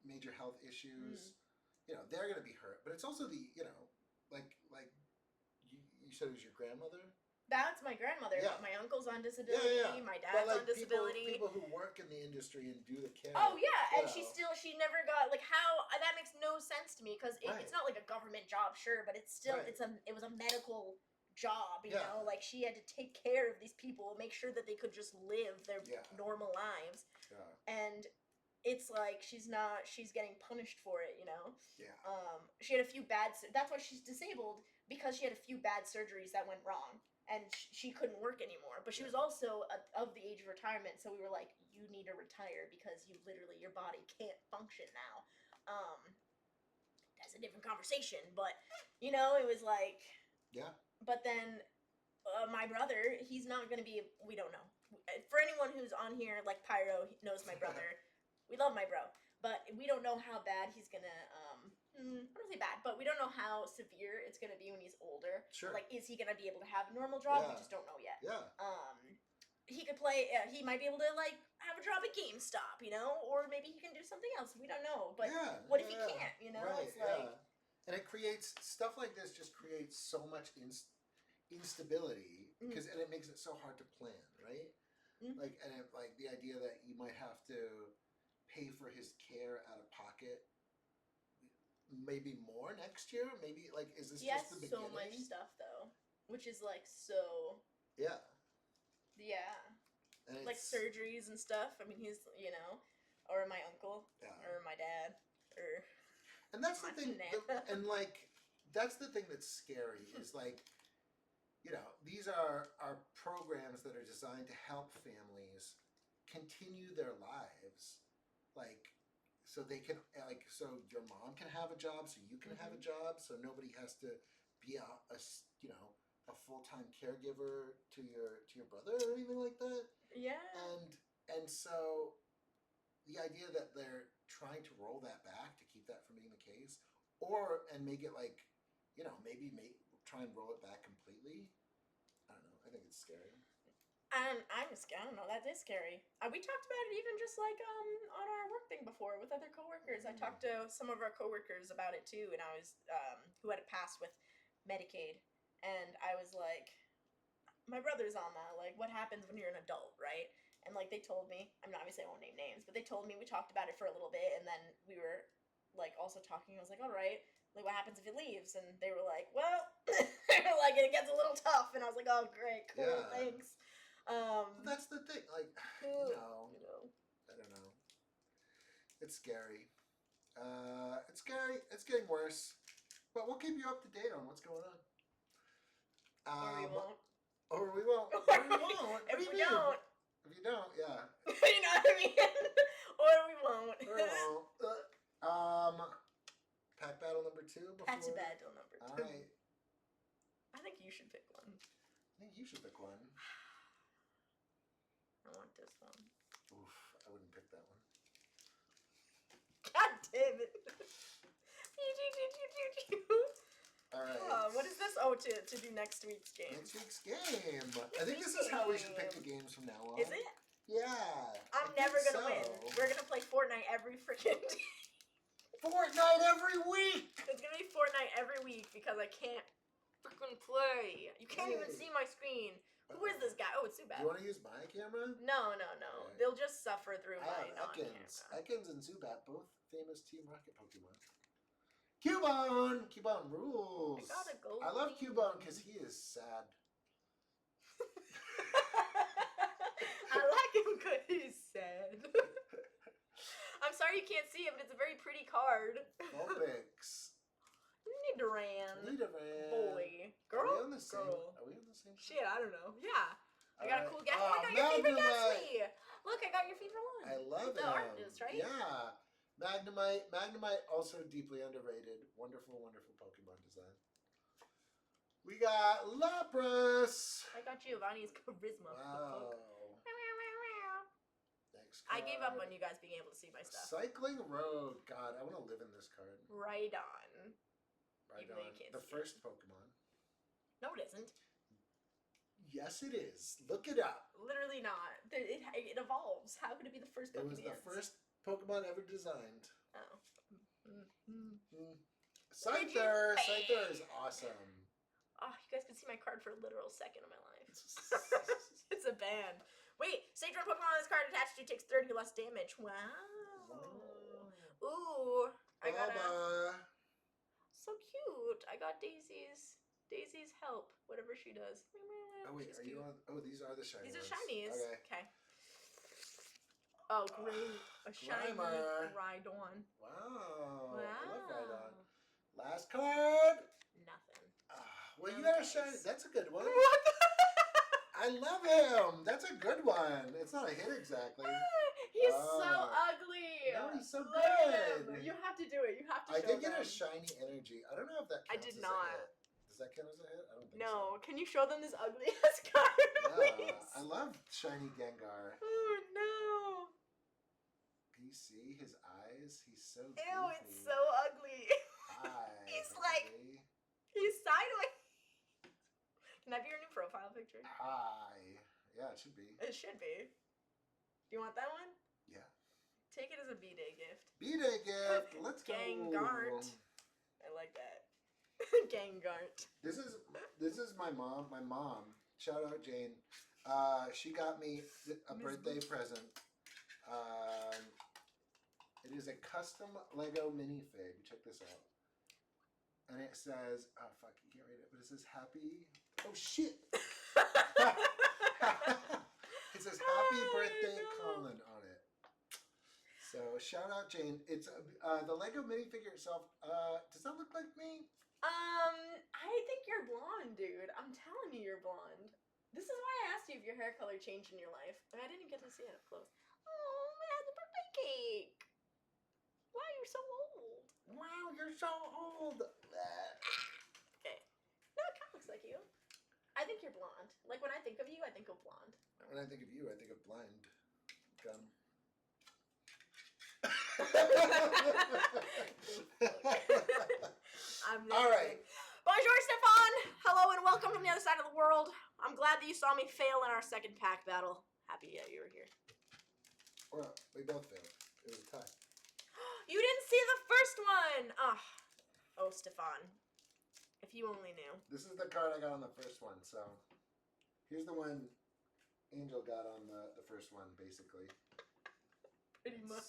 B: major health issues, they're going to be hurt. But it's also the, you said it was your grandmother?
A: That's my grandmother.
B: Yeah.
A: My uncle's on disability. Yeah. My dad's on disability.
B: People who work in the industry and do the care.
A: Oh yeah, and she never got how that makes no sense to me because it's not a government job, sure, but it's still it was a medical job, you know. She had to take care of these people, make sure that they could just live their normal lives.
B: Yeah.
A: And it's she's getting punished for it,
B: Yeah.
A: She had a few that's why she's disabled, because she had a few bad surgeries that went wrong. And she couldn't work anymore. But she was also of the age of retirement, so we were like, you need to retire because your body can't function now. That's a different conversation, but, it was
B: Yeah.
A: But then my brother, he's not going to be, we don't know. For anyone who's on here, Pyro, knows my brother. We love my bro. But we don't know how bad he's going to, I don't say bad, but we don't know how severe it's going to be when he's older.
B: Sure.
A: Is he going to be able to have a normal job? We just don't know yet.
B: Yeah.
A: He could play, he might be able to, have a job at GameStop, or maybe he can do something else. We don't know. But what if he can't,
B: Right,
A: It's
B: And it creates, stuff like this just creates so much instability, because and it makes it so hard to plan, right?
A: Mm-hmm.
B: And the idea that you might have to pay for his care out of pocket maybe more next year. Maybe is this just the beginning?
A: So much stuff though, which is so
B: yeah.
A: And surgeries and stuff. I mean, he's or my uncle or my dad or.
B: And that's the thing, and that's the thing that's scary is these are programs that are designed to help families continue their lives, so they can so your mom can have a job, so you can have a job, so nobody has to be a full-time caregiver to your brother or anything like that.
A: Yeah.
B: And so the idea that they're trying to roll that back to keep that from being the case, and make it maybe try and roll it back completely. I don't know. I think it's scary.
A: And I don't know, that is scary. We talked about it even just on our work thing before with other coworkers. I talked to some of our coworkers about it too, and I was who had passed with Medicaid, and I was like, my brother's on that. What happens when you're an adult, right? And they told me, I mean, obviously I won't name names, but they told me, we talked about it for a little bit, and then we were also talking. I was like, all right, what happens if it leaves? And they were like, well, it gets a little tough. And I was like, oh, great, cool, thanks.
B: That's the thing, I don't know. It's scary. It's scary. It's getting worse, but we'll keep you up to date on what's going on.
A: Or we won't.
B: Or we won't. Or we won't.
A: If we don't,
B: If you don't, yeah.
A: You know what I mean? Or we won't.
B: Or pack battle number 2 before.
A: Patch battle number 2.
B: Alright.
A: I think you should pick one.
B: I think you should pick one.
A: I want this one.
B: Oof, I wouldn't pick that one.
A: God damn it.
B: Alright.
A: What is this? Oh, to do next week's game.
B: Next week's game. I think this is how we should pick the games from now on.
A: Is it?
B: Yeah.
A: I'm never gonna win. We're gonna play Fortnite every freaking day.
B: Fortnite every week!
A: It's gonna be Fortnite every week because I can't freaking play. You can't even see my screen. Who is this guy? Oh, it's Zubat.
B: Do you want to use my camera?
A: No.
B: Okay.
A: They'll just suffer through my
B: Ekans.
A: non-camera.
B: Ekans and Zubat, both famous Team Rocket Pokemon. Cubone! Cubone rules!
A: I gotta go.
B: I love Cubone because he is sad.
A: I like him because he's sad. I'm sorry you can't see him, but it's a very pretty card.
B: Vulpix.
A: Nidoran.
B: Nidoran.
A: Boy.
B: Are
A: Girl?
B: we on the same?
A: Girl.
B: Are we on the same?
A: Shit, I don't know. Yeah. I got a cool guy.
B: Oh,
A: I got your favorite
B: Magnemite.
A: Ghastly. Look, I got your favorite one.
B: I love
A: the
B: him.
A: artist, right?
B: Yeah. Magnemite also deeply underrated. Wonderful, wonderful Pokemon design. We got Lapras.
A: I got Giovanni's charisma.
B: Wow. Next
A: I
B: card.
A: gave up on you guys being able to see my stuff.
B: Cycling Road. God, I want to live in this card.
A: Right on.
B: Right
A: Even though you
B: on.
A: can't
B: The
A: see
B: first Pokemon.
A: No, it isn't.
B: Yes, it is. Look it up.
A: Literally not. It evolves. How could it be the first
B: It
A: Pokemon?
B: was the first Pokemon ever designed.
A: Oh. Mm-hmm.
B: Scyther! Scyther is awesome.
A: Oh, you guys can see my card for a literal second of my life. It's a band. Wait, stage run Pokemon on this card attached to takes 30 less damage. Wow. Ooh. I got a... So cute. I got Daisy's help. Whatever she does.
B: Oh wait,
A: She's
B: are
A: cute.
B: you on? Oh, these are the shiny
A: These are
B: ones.
A: shinies.
B: Okay.
A: Oh, great. A shiny
B: Grimer.
A: Rhydon.
B: Wow.
A: Wow.
B: I love Rhydon. Last card.
A: Nothing.
B: Well, you
A: No
B: got a
A: dice.
B: shiny. That's a good one.
A: What the?
B: I love him. That's a good one. It's not a hit exactly.
A: He's so ugly.
B: No, he's so
A: Look at him.
B: good.
A: You have to do it. You have to
B: I
A: show
B: did get
A: them.
B: a shiny energy. I don't know if that
A: I
B: counts
A: did
B: as
A: not.
B: a hit. Does that count as a hit? I don't think
A: No. Can you show them this ugly ass card,
B: so.
A: please?
B: Yeah, I love shiny Gengar.
A: Oh no.
B: Can you see his eyes? He's so
A: Ew,
B: goofy.
A: it's so ugly.
B: Hi,
A: He's like-
B: everybody.
A: He's sideways. Can that be your new profile picture?
B: Hi. Yeah, it should be.
A: It should be. Do you want that one?
B: Yeah.
A: Take it as a B-Day gift.
B: B-Day gift. Let's go.
A: Gangart. I like that. Gangart.
B: This is my mom. My mom. Shout out Jane. She got me a
A: Miss
B: birthday present. It is a custom Lego minifig. Check this out. And it says, oh fuck, you can't read it, but it says happy. Oh shit. It says happy birthday, Colin on it. So shout out Jane. It's the Lego minifigure itself. Does that look like me?
A: I think you're blonde, dude. I'm telling you, you're blonde. This is why I asked you if your hair color changed in your life. I didn't get to see it up close. Oh, man, the birthday cake. Wow, you're so old.
B: Wow, you're so old.
A: Okay. No, it kind of looks like you. I think you're blonde. Like, when I think of you, I think of blonde.
B: When I think of you, I think of blind gum. All right.
A: Bonjour, Stefan. Hello and welcome from the other side of the world. I'm glad that you saw me fail in our second pack battle. Happy that you were here.
B: Well, we both failed. It was a tie.
A: You didn't see the first one. Oh, Stefan. If you only knew.
B: This is the card I got on the first one. So here's the one Angel got on the first one, basically.
A: Pretty much.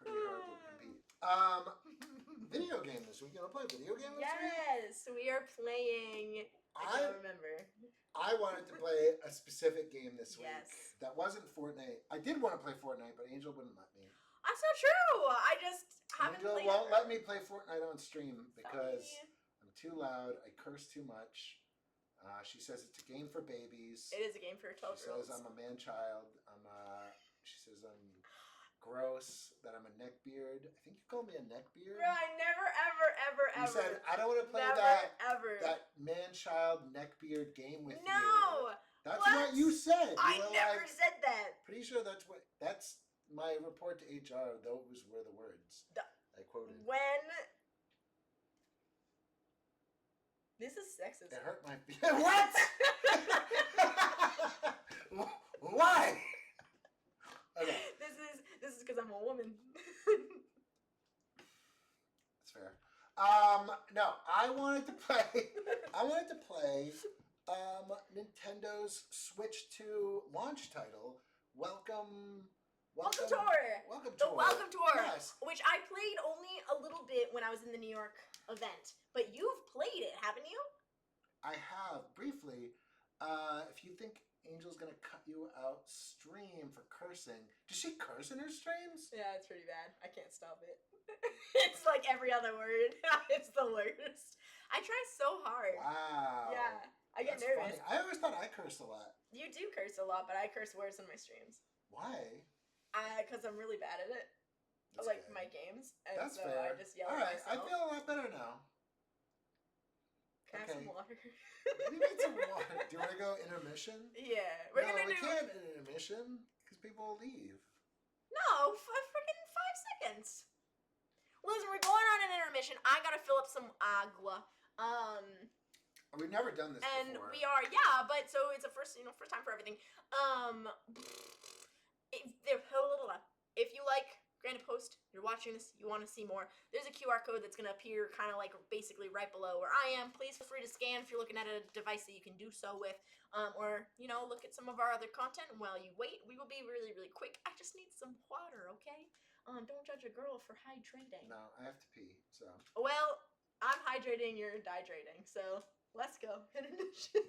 B: Pretty hard to compete. Video game this week. You want to play a video game this week?
A: Yes, we are playing. I don't remember.
B: I wanted to play a specific game this week.
A: Yes.
B: That wasn't Fortnite. I did want to play Fortnite, but Angel wouldn't let me.
A: That's not true. I just haven't
B: Angel
A: played
B: won't
A: it.
B: let me play Fortnite on stream because
A: Sorry.
B: I'm too loud. I curse too much. She says it's a game for babies.
A: It is a game for 12-year-olds.
B: She says I'm a man-child. She says I'm gross, that I'm a neckbeard. I think you called me a neckbeard.
A: Bro, I never, ever.
B: You said, I don't want to play that man-child neckbeard game with you.
A: No!
B: That's what you said.
A: I never said that.
B: Pretty sure that's my report to HR. Those were the words I quoted.
A: This is sexist.
B: It hurt my feelings. What? Why? Okay.
A: This is because I'm a woman.
B: That's fair. No, I wanted to play. Nintendo's Switch 2 launch title. Welcome
A: Tour. The Welcome Tour.
B: Yes.
A: Which I played only a little bit when I was in the New York event. But you've played it, haven't you?
B: I have, briefly. If you think Angel's gonna cut you out stream for cursing. Does she curse in her streams?
A: Yeah, it's pretty bad. I can't stop it. It's like every other word. It's the worst. I try so hard.
B: Wow.
A: Yeah. I get
B: That's
A: nervous.
B: Funny. I always thought I cursed a lot.
A: You do curse a lot, but I curse worse in my streams.
B: Why?
A: Because I'm really bad at it.
B: That's
A: like
B: good.
A: my games. And
B: That's
A: so
B: fair.
A: I just yell
B: All
A: at
B: right,
A: myself.
B: I feel a lot better now.
A: Can I have some water?
B: We need some water. Do you want to go intermission?
A: Yeah.
B: We can't in intermission because people will leave.
A: No, freaking 5 seconds. Listen, we're going on an intermission. I gotta fill up some agua.
B: We've never done this
A: and
B: before.
A: we are, yeah, but so it's a first time for everything. If you like Granite Post, you're watching this, you want to see more, there's a QR code that's going to appear kind of like basically right below where I am. Please feel free to scan if you're looking at a device that you can do so with, or, look at some of our other content. And while you wait, we will be really, really quick. I just need some water, okay? Don't judge a girl for hydrating.
B: No, I have to pee, so.
A: Well, I'm hydrating, you're dehydrating, so let's go. Intermission.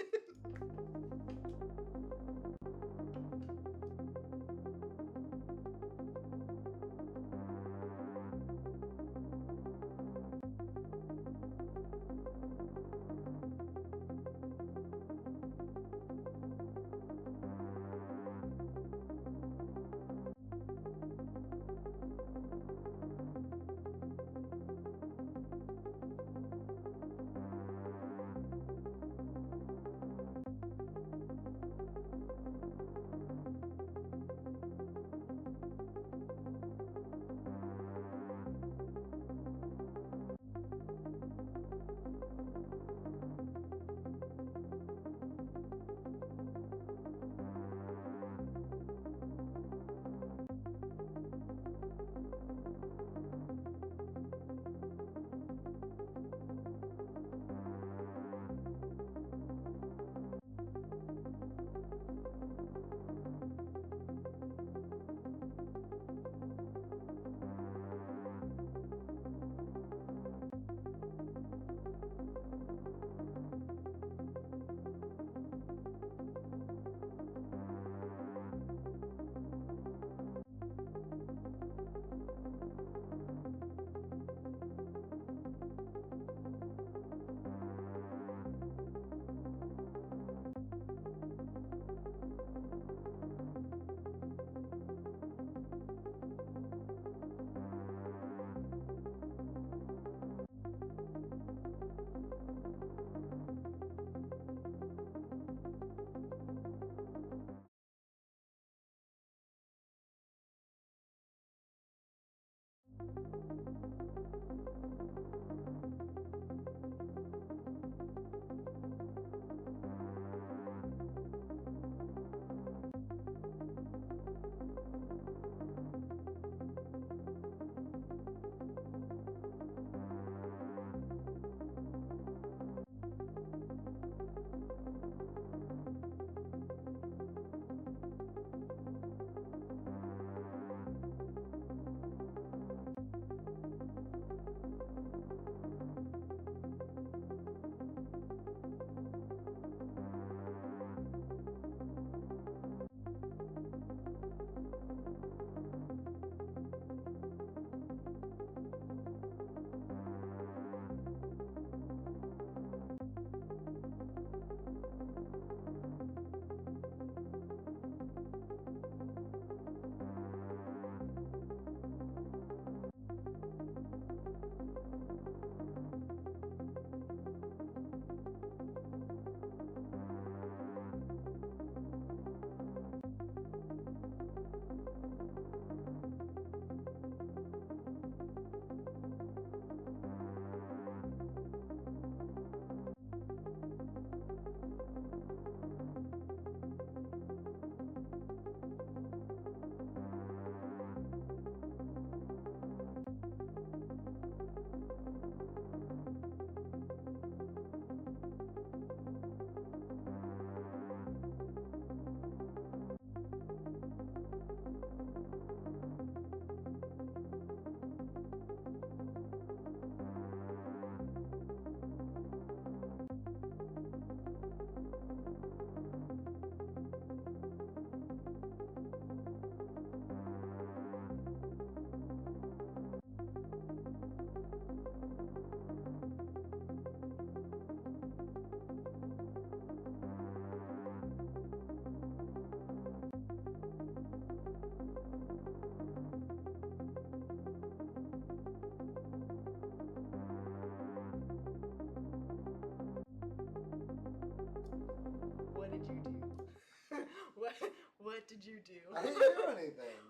A: What did you do?
B: I didn't do anything.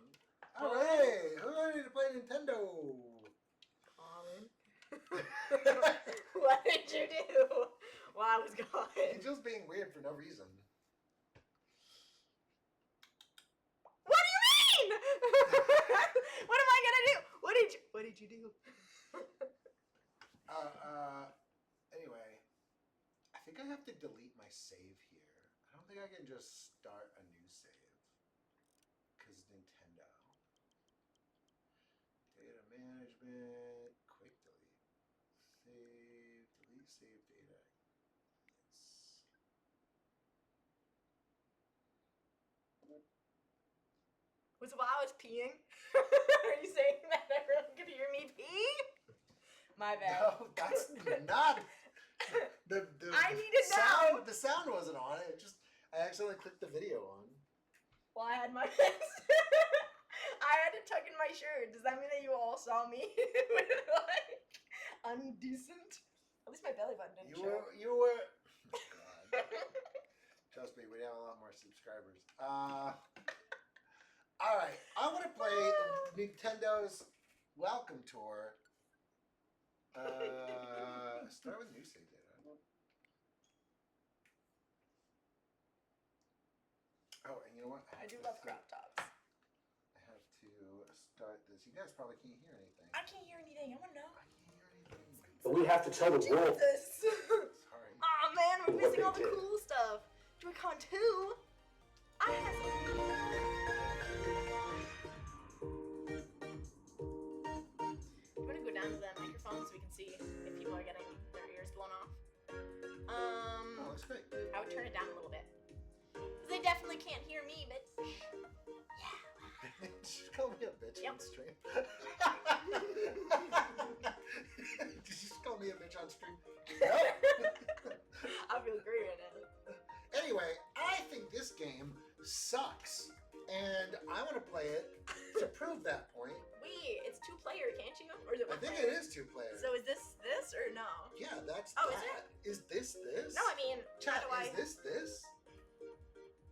B: All right, who's ready to play Nintendo?
A: Colin. What did you do while I was gone?
B: He's just being weird for no reason.
A: What do you mean? What am I gonna do? What did you do?
B: Anyway, I think I have to delete my save here. I don't think I can just start a new save. Because Nintendo. Data management, quick delete. Save data. Yes.
A: Was it while I was peeing? Are you saying that everyone could hear me pee? My bad.
B: No, that's not. The
A: I need to
B: sound,
A: know.
B: The sound wasn't on it. I accidentally clicked the video on.
A: Well, I had my I had to tuck in my shirt. Does that mean that you all saw me with like undecent? At least my belly button didn't show.
B: You were. Oh God. Trust me, we have a lot more subscribers. All right, I want to play Nintendo's Welcome Tour. Start with new save data. Oh, and you know what?
A: I do love crop tops.
B: I have to start this. You guys probably can't hear anything.
A: I can't hear anything. I want to know.
B: I can't hear anything.
C: But we have to tell the world.
A: Jesus.
B: Sorry.
A: Aw, man, we're missing all the
C: What they did.
A: cool stuff. Joy-Con 2? I have some. You want to go down to the microphone so we can see if people are getting their ears blown off?
B: Oh, that's great.
A: I would turn it down a little bit. Because they definitely can't hear me, but yeah.
B: Just call me a bitch
A: Yep.
B: on stream. Did you just call me a bitch on stream? No.
A: I feel great right now.
B: Anyway, I think this game sucks, and I want to play it to prove that point.
A: Wait, it's 2-player, can't you? Or is it
B: I
A: one
B: think
A: player?
B: it is 2 players.
A: So is this or no?
B: Yeah, that's
A: Oh, is
B: that. Is this this?
A: No, I mean,
B: Chat,
A: how do I
B: is this?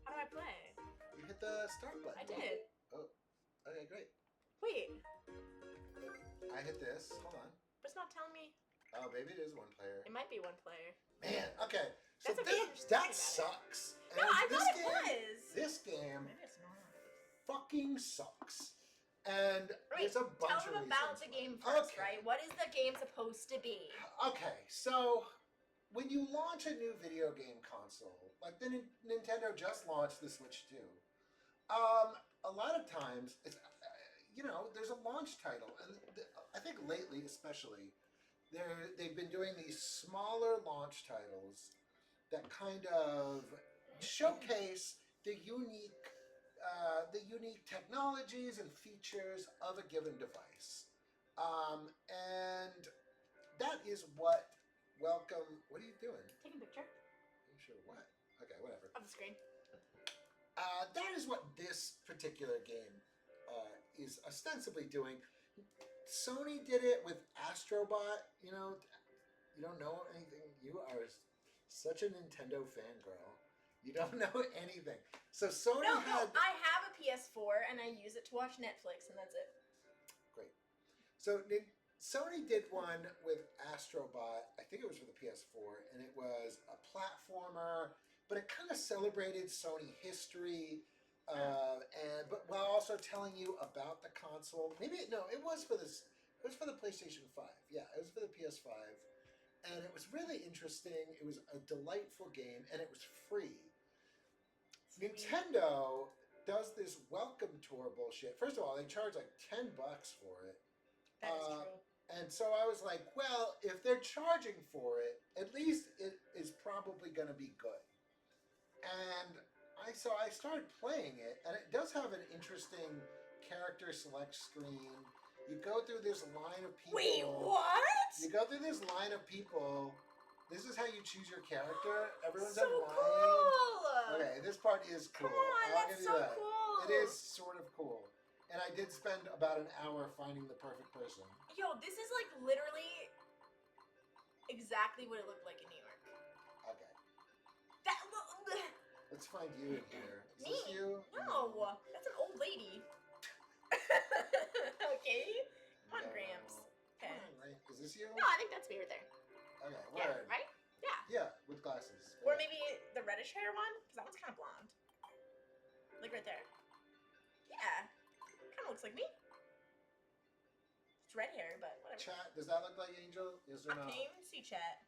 A: How do I play?
B: You hit the start button.
A: I did.
B: Okay, great.
A: Wait,
B: I hit this. Hold on.
A: but it's not telling me.
B: Oh, maybe it is 1 player.
A: It might be 1 player.
B: Man, okay. So
A: That's okay,
B: this,
A: just tell me
B: that
A: about it.
B: sucks.
A: No,
B: And
A: I
B: this
A: thought it
B: game,
A: was.
B: This game
A: Maybe it's not.
B: fucking sucks. And
A: Right,
B: there's a bunch
A: tell
B: of
A: them about
B: reasons
A: the
B: why.
A: game first,
B: Okay.
A: right? What is the game supposed to be?
B: Okay, so when you launch a new video game console, like the Nintendo just launched the Switch 2, a lot of times it's there's a launch title, and I think lately especially they've been doing these smaller launch titles that kind of showcase the unique technologies and features of a given device, and that is what Welcome. What are you doing?
A: Taking a picture
B: I'm sure what. Okay, whatever.
A: of the screen.
B: That is what this particular game is ostensibly doing. Sony did it with Astrobot. You don't know anything. You are such a Nintendo fangirl. You don't know anything. So Sony
A: No,
B: had.
A: I have a PS4 and I use it to watch Netflix, and that's it.
B: Great. So Sony did one with Astrobot. I think it was for the PS4, and it was a platformer, but it kind of celebrated Sony history. But while also telling you about the console, it was for this. It was for the PlayStation 5. Yeah, it was for the PS5, and it was really interesting. It was a delightful game, and it was free. Nintendo does this welcome tour bullshit. First of all, they charge like $10 for it.
A: That is true.
B: And so I was like, well, if they're charging for it, at least it is probably going to be good. And I started playing it, and it does have an interesting character select screen. You go through this line of people.
A: Wait, what?
B: You go through this line of people. This is how you choose your character. Everyone's
A: So
B: in line.
A: cool.
B: Okay, this part is cool.
A: Come on,
B: I'll
A: that's
B: give you
A: so
B: that.
A: cool.
B: It is sort of cool. And I did spend about an hour finding the perfect person.
A: Yo, this is like literally exactly what it looked like in New York.
B: Okay. Let's find you in here. Is
A: Me?
B: this you?
A: No, that's an old lady. Okay. Come on,
B: No.
A: Gramps.
B: Come
A: Okay.
B: on, right? Is this you?
A: No, I think that's me right there.
B: Okay,
A: Yeah,
B: word.
A: right? Yeah.
B: Yeah, with glasses.
A: Or
B: Yeah.
A: maybe the reddish hair one, because that one's kind of blonde. Like right there. Yeah. Kind of looks like me. It's red hair, but whatever.
B: Chat, does that look like Angel? Yes or
A: I
B: no?
A: can't even see chat.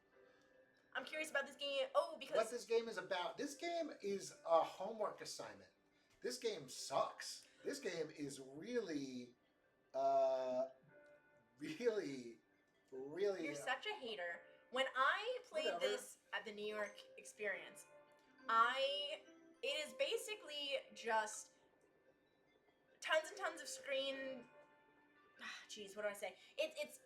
A: I'm curious about this game. Oh, because
B: What this game is about. This game is a homework assignment. This game sucks. This game is really, really.
A: you're such a hater. When I played
B: Whatever.
A: this at the New York experience, it is basically just tons and tons of screen. Jeez, what do I say? It's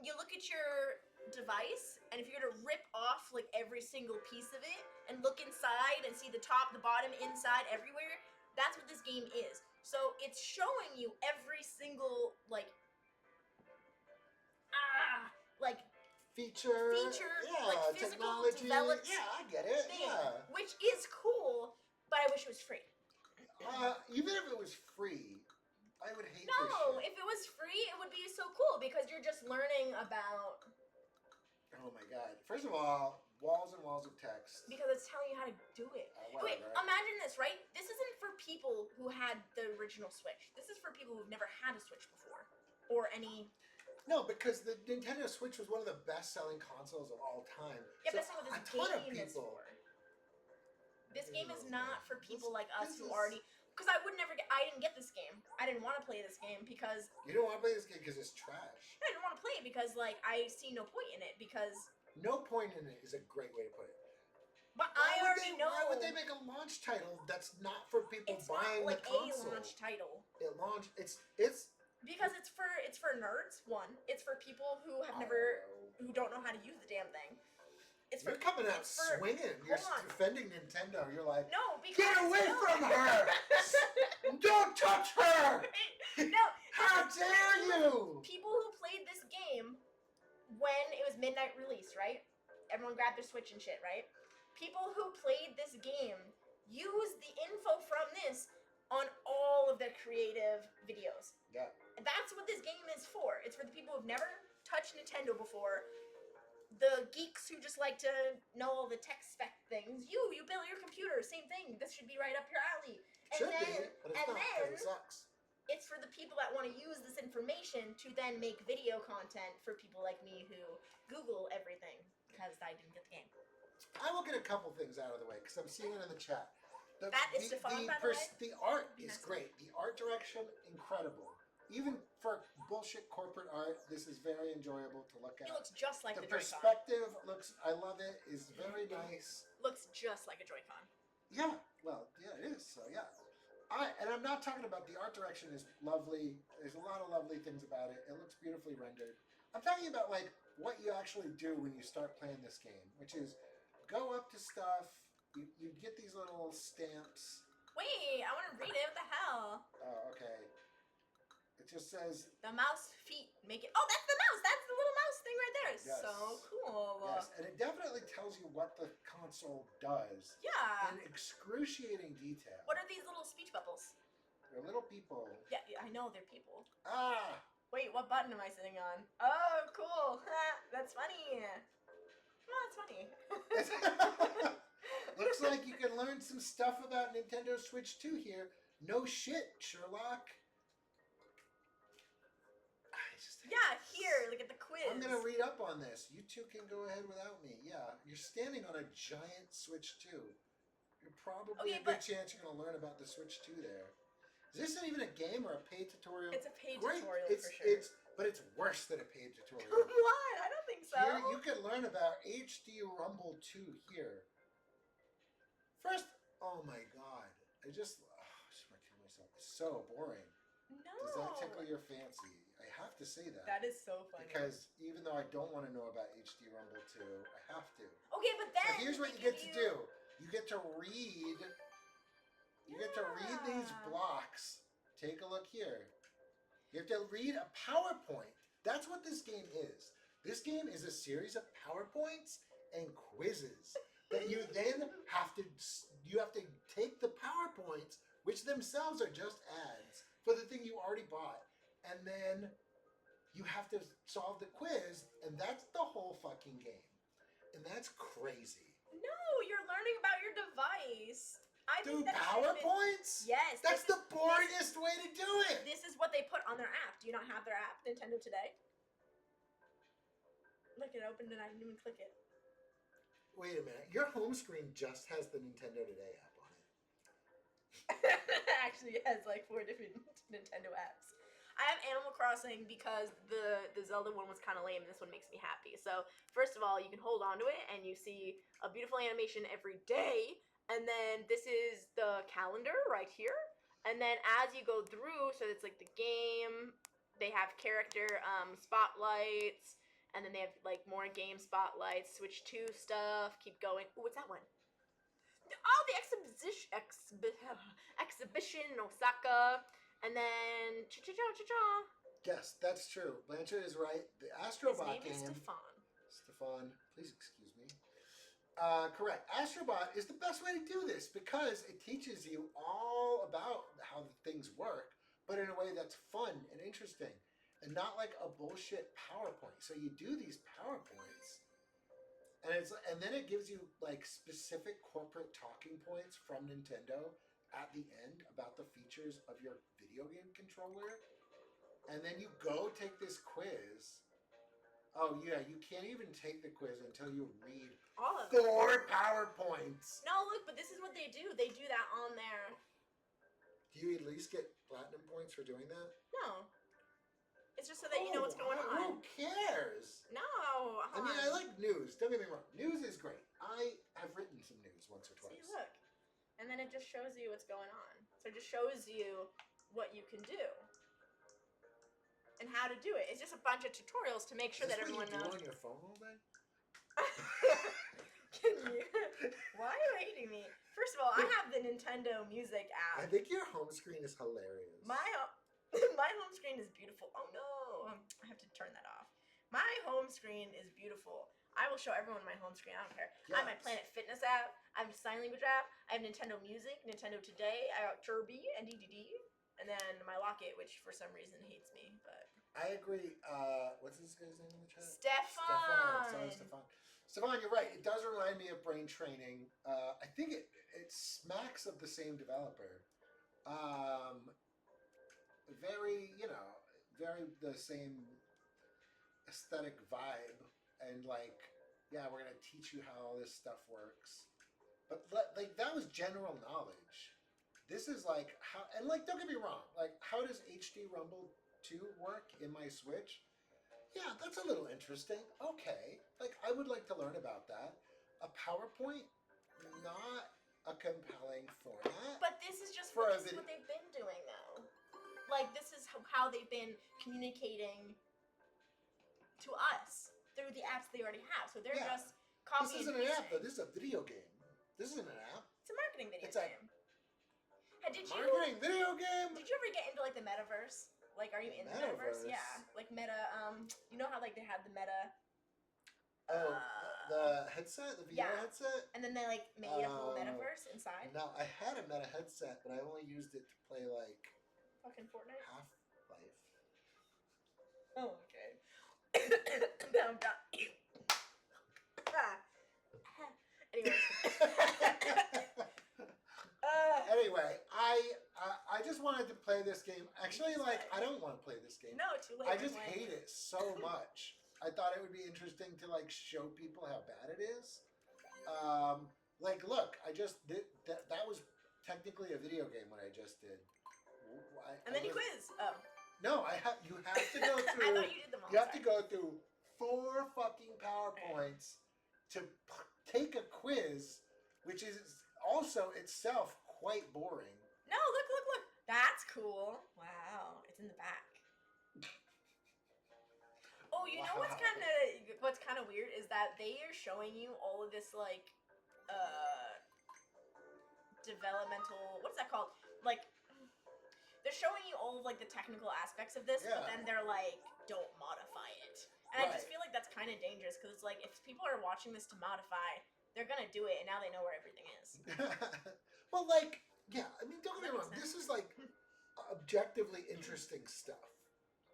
A: you look at your device, and if you're to rip off like every single piece of it and look inside and see the top, the bottom, inside, everywhere, that's what this game is. So it's showing you every single like
B: feature, yeah,
A: like physical
B: technology.
A: developed
B: Yeah, I get it.
A: thing,
B: Yeah.
A: which is cool, but I wish it was free.
B: Even if it was free, I would hate this
A: No,
B: shit.
A: if it was free, it would be so cool because you're just learning about.
B: Oh my god. First of all, walls and walls of text.
A: Because it's telling you how to do it. Wait,
B: Whatever.
A: imagine this, right? This isn't for people who had the original Switch. This is for people who've never had a Switch before. Or any.
B: No, because the Nintendo Switch was one of the best-selling consoles of all time.
A: Yeah,
B: so
A: but that's not what
B: a
A: this
B: ton of
A: game is
B: people.
A: for. This game is
B: Oh,
A: not
B: man.
A: for people
B: This-
A: like us
B: this
A: who
B: is-
A: already. Because I would never get. I didn't get this game. I didn't want to play this game because.
B: You don't want to play this game because it's trash.
A: I didn't want to play it because, like, I see no point in it because.
B: No point in it is a great way to put it.
A: But
B: Why
A: I
B: would
A: already know.
B: Why would they make a launch title that's not for people
A: It's
B: buying
A: not like
B: the console?
A: a launch title.
B: It launched. It's.
A: Because it's for nerds. One, it's for people who have never, who don't know how to use the damn thing. It's for
B: You're coming out
A: it's for-
B: swinging. You're
A: hold on.
B: defending Nintendo. You're like,
A: No, because
B: get away
A: no.
B: from her! Don't touch her!
A: No,
B: How dare you!
A: people who played this game when it was midnight release, right? Everyone grabbed their Switch and shit, right? People who played this game used the info from this on all of their creative videos.
B: Yeah.
A: And that's what this game is for. It's for the people who've never touched Nintendo before. The geeks who just like to know all the tech spec things. You build your computer, same thing. This should be right up your alley.
B: Should
A: and
B: be,
A: then,
B: but it's
A: and
B: not
A: then
B: because it sucks.
A: it's for the people that want to use this information to then make video content for people like me who Google everything because I didn't get the game.
B: I will get a couple things out of the way because I'm seeing it in the chat.
A: That is Stefan, by the way.
B: The art
A: Be
B: is
A: nice.
B: great. The art direction, incredible. Even for bullshit corporate art, this is very enjoyable to look at.
A: It looks just like
B: The
A: the Joy-Con.
B: perspective looks, I love it, is very nice.
A: Looks just like a Joy-Con.
B: Yeah, well, yeah, it is. So yeah, and I'm not talking about the art direction is lovely. There's a lot of lovely things about it. It looks beautifully rendered. I'm talking about like what you actually do when you start playing this game, which is go up to stuff. You get these little stamps.
A: Wait, I want to read it. What the hell?
B: Oh, okay. It just says
A: The mouse feet make it. Oh, that's the mouse. That's the little mouse thing right there.
B: Yes.
A: So cool.
B: yes, and it definitely tells you what the console does
A: Yeah.
B: in excruciating detail.
A: What are these little speech bubbles?
B: They're little people.
A: Yeah, I know they're people.
B: Ah.
A: Wait, what button am I sitting on? Oh, cool. That's funny. Oh, that's funny.
B: Looks like you can learn some stuff about Nintendo Switch 2 here. No shit, Sherlock.
A: Yeah, here, look at the quiz.
B: I'm going to read up on this. You two can go ahead without me. Yeah, you're standing on a giant Switch 2. You're probably
A: Okay,
B: a good
A: but-
B: chance you're going to learn about the Switch 2 there. Is this even a game or a paid tutorial?
A: It's a paid
B: Great.
A: tutorial
B: It's,
A: for sure.
B: but it's worse than a paid tutorial.
A: What? I don't think so.
B: Here, you can learn about HD Rumble 2 here. First, oh my god. I just want to kill myself. It's so boring.
A: No.
B: Does that tickle your fancy? I have to say that.
A: That is so funny.
B: Because even though I don't want to know about HD Rumble 2, I have to.
A: Okay, but then
B: So here's what
A: they
B: you get
A: give
B: to do. You get to read. You get to read these
A: Yeah.
B: blocks. Take a look here. You have to read a PowerPoint. That's what this game is. This game is a series of PowerPoints and quizzes. that you then have to take the PowerPoints, which themselves are just ads for the thing you already bought, and then you have to solve the quiz, and that's the whole fucking game. And that's crazy.
A: No, you're learning about your device. I
B: Through
A: think that should have been-
B: PowerPoints?
A: Yes.
B: That's the boringest way to do it.
A: This is what they put on their app. Do you not have their app, Nintendo Today? Look, it opened and I didn't even click it.
B: Wait a minute. Your home screen just has the Nintendo Today app on it.
A: Actually, it has like 4 different Nintendo apps. I have Animal Crossing because the Zelda one was kind of lame. This one makes me happy. So first of all, you can hold on to it and you see a beautiful animation every day. And then this is the calendar right here. And then as you go through, so it's like the game, they have character spotlights. And then they have like more game spotlights, switch to stuff, keep going. Ooh, what's that one? Oh, the exhibition in Osaka. And then cha-cha-cha-cha-cha.
B: Yes, that's true. Blanchard is right. The
A: His
B: Astrobot
A: name is
B: game.
A: Stefan.
B: Please excuse me. Correct. Astrobot is the best way to do this because it teaches you all about how the things work, but in a way that's fun and interesting and not like a bullshit PowerPoint. So you do these PowerPoints and then it gives you like specific corporate talking points from Nintendo at the end about the features of your video game controller. And then you go take this quiz. Oh yeah, you can't even take the quiz until you read
A: All of them.
B: 4 PowerPoints.
A: No, look, but this is what they do. They do that on their...
B: Do you at least get platinum points for doing that?
A: No. It's just so that you know what's going on.
B: Who cares?
A: No.
B: I mean, I like news. Don't get me wrong. News is great. I have written some news once or twice.
A: See, look. And then it just shows you what's going on. So it just shows you what you can do. And how to do it. It's just a bunch of tutorials to make sure that everyone
B: Is this
A: knows.
B: what you do on your phone all day?
A: Can you? Why are you hating me? First of all, I have the Nintendo Music
B: I
A: app.
B: think your home screen is hilarious.
A: My home screen is beautiful. Oh no, I have to turn that off. My home screen is beautiful. I will show everyone my home screen. I don't care. I have my
B: Yes.
A: Planet Fitness app. I have a sign language app. I have Nintendo Music, Nintendo Today. I got Kirby and DDD, and then my Locket, which for some reason hates me. But
B: I agree. What's this guy's name in the chat?
A: Stefan.
B: Sorry, Stefan. Stefan, you're right. It does remind me of Brain Training. I think it smacks of the same developer. Very, very the same aesthetic vibe. And like, yeah, we're going to teach you how all this stuff works. But like, that was general knowledge. This is like, how, and like, don't get me wrong. Like, how does HD Rumble 2 work in my Switch? Yeah, that's a little interesting. Okay. Like, I would like to learn about that. A PowerPoint, not a compelling format.
A: But this is just
B: For a
A: this is
B: video-
A: what they've been doing, though. Like, this is how they've been communicating to us through the apps they already have. So they're
B: Yeah.
A: just copying.
B: This isn't an app, though. This is a video game. This isn't an app.
A: It's a marketing video
B: It's a
A: game. Hey, did you
B: video game.
A: ever get into like the metaverse? Like, are you in the metaverse?
B: Metaverse?
A: Yeah. Like meta. You know how like they had the meta,
B: Oh, the headset, the VR
A: yeah.
B: headset.
A: and then they like made a whole
B: Oh.
A: metaverse inside.
B: No, I had a Meta headset, but I only used it to play like
A: Fucking Fortnite.
B: Half-Life.
A: Oh, okay. Now I'm done. Ah. Anyways.
B: Anyway, I just wanted to play this game. Actually, like, I don't want to play this game.
A: No, too late.
B: I just
A: Like,
B: hate it so much. I thought it would be interesting to like show people how bad it is. Like, look, I just did that was technically a video game what I just did.
A: And then you quiz. Oh.
B: No, you have to go
A: I
B: through.
A: thought you did them all.
B: You have to
A: sorry.
B: go through 4 fucking PowerPoints to take a quiz, which is also itself quite boring.
A: No, look. That's cool. Wow, it's in the back. Oh, you know what's kind of weird is that they are showing you all of this like developmental, what's that called? Like, they're showing you all of like the technical aspects of this, but
B: Yeah.
A: then they're like, don't modify it. And I just
B: Right.
A: feel like that's kind of dangerous because it's like if people are watching this to modify, they're gonna do it, and now they know where everything is.
D: Well, like, yeah, I mean, don't get
A: That
D: me
A: makes
D: wrong. This
A: sense.
D: is like objectively interesting stuff,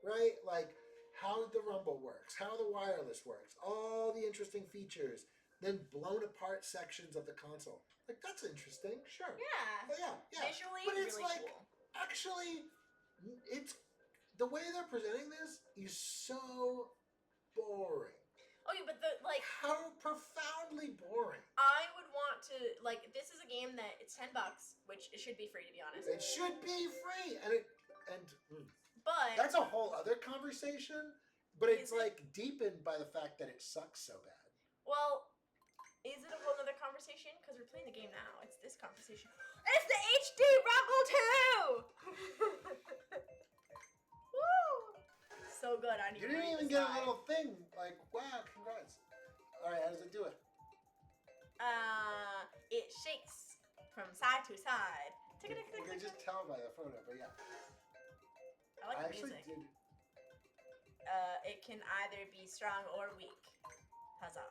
D: right? Like how the rumble works, how the wireless works, all the interesting features, then blown apart sections of the console. Like that's interesting, sure.
A: Yeah.
D: Oh, yeah.
A: Visually,
D: But it's
A: really
D: like
A: cool.
D: actually, it's the way they're presenting this is so boring.
A: Oh, yeah, but
D: How profoundly boring.
A: I would want to this is a game that it's $10, which it should be free to be honest.
D: It should be free, and
A: But
D: that's a whole other conversation. But it's
A: Is it?
D: like deepened by the fact that it sucks so bad.
A: well, is it a whole other conversation? Because we're playing the game now. It's this conversation. It's the HD Rumble 2! Woo! So good. I need
D: You
A: to
D: didn't
A: read
D: even
A: this
D: get a
A: line.
D: little thing like, wow, congrats. All right, how does it do it?
A: It shakes from side to side.
D: You can just tell by the photo, but yeah.
A: I like the
D: actually
A: music.
D: did.
A: It can either be strong or weak. Huzzah.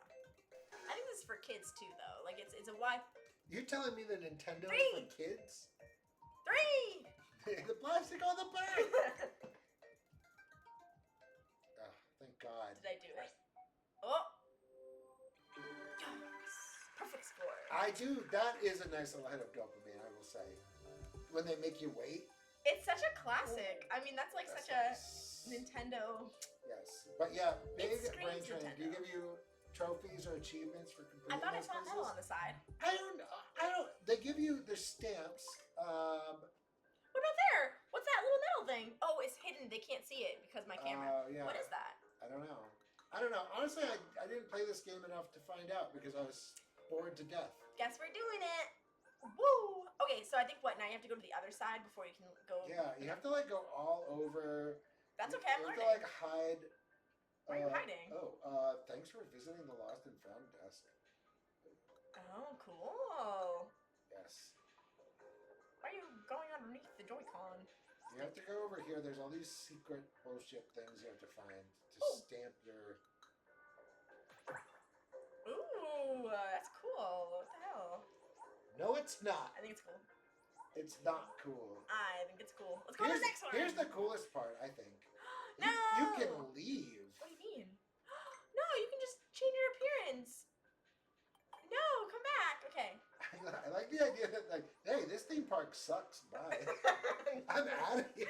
A: I think this is for kids too, though. Like it's a wide
D: You're telling me the Nintendo is
A: Three.
D: for kids?
A: 3.
D: The plastic on the back. Oh, thank God.
A: Did I do it? Oh. Yes. Perfect score.
D: I do. That is a nice little hit of dopamine, I will say. When they make you wait.
A: It's such a classic. I mean, that's like
D: That's
A: such a
D: nice.
A: Nintendo.
D: Yes, but yeah, big
A: screams
D: brain training. Do you
A: Nintendo.
D: give you trophies or achievements for completing
A: I thought I
D: those
A: saw a medal
D: quizzes?
A: on the side.
D: I don't. They give you the stamps.
A: What about there? What's that little medal thing? Oh, it's hidden. They can't see it because my camera.
D: Yeah.
A: What is that?
D: I don't know. Honestly, I didn't play this game enough to find out because I was bored to death.
A: Guess we're doing it. Woo! Okay, so I think what now you have to go to the other side before you can go.
D: Yeah, you have to like go all over.
A: That's okay. I'm
D: You have
A: learning.
D: to like hide.
A: Why are you hiding?
D: Thanks for visiting the Lost and Found desk.
A: Oh, cool.
D: Yes.
A: Why are you going underneath the Joy-Con?
D: You have to go over here. There's all these secret bullshit things you have to find to
A: Oh.
D: stamp your.
A: Ooh, that's cool. What the hell?
D: No, it's not.
A: I think it's cool.
D: It's not cool.
A: I think it's cool. Let's go to the next one.
D: Here's the coolest part, I think.
A: No!
D: You can leave.
A: What do you mean? No, you can just change your appearance. No, come back. Okay.
D: I like the idea that, like, hey, this theme park sucks. Bye. I'm out of here.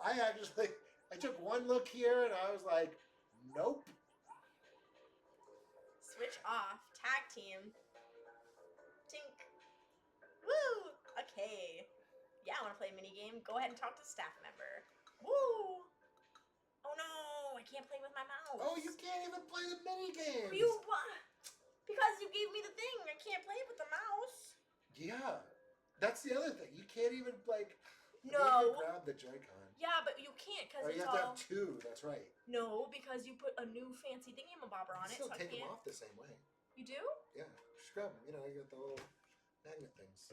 D: I took one look here and I was like, nope.
A: Switch off. Tag team. Tink. Woo! Okay. Yeah, I want to play a mini game. Go ahead and talk to staff member. Woo! Oh no, I can't play with my mouse.
D: Oh, you can't even play the mini games.
A: You what? Because you gave me the thing. I can't play with the mouse.
D: Yeah, that's the other thing. You can't even like. I think
A: No.
D: you grab the Joy-Con.
A: Yeah, but you can't because
D: Or you
A: it's
D: have to
A: all.
D: have two. That's right.
A: No, because you put a new fancy thingamabobber on
D: You
A: it,
D: still
A: so I
D: take them
A: can't.
D: off the same way.
A: You do?
D: Yeah, just grab them. You know, you got the little magnet things.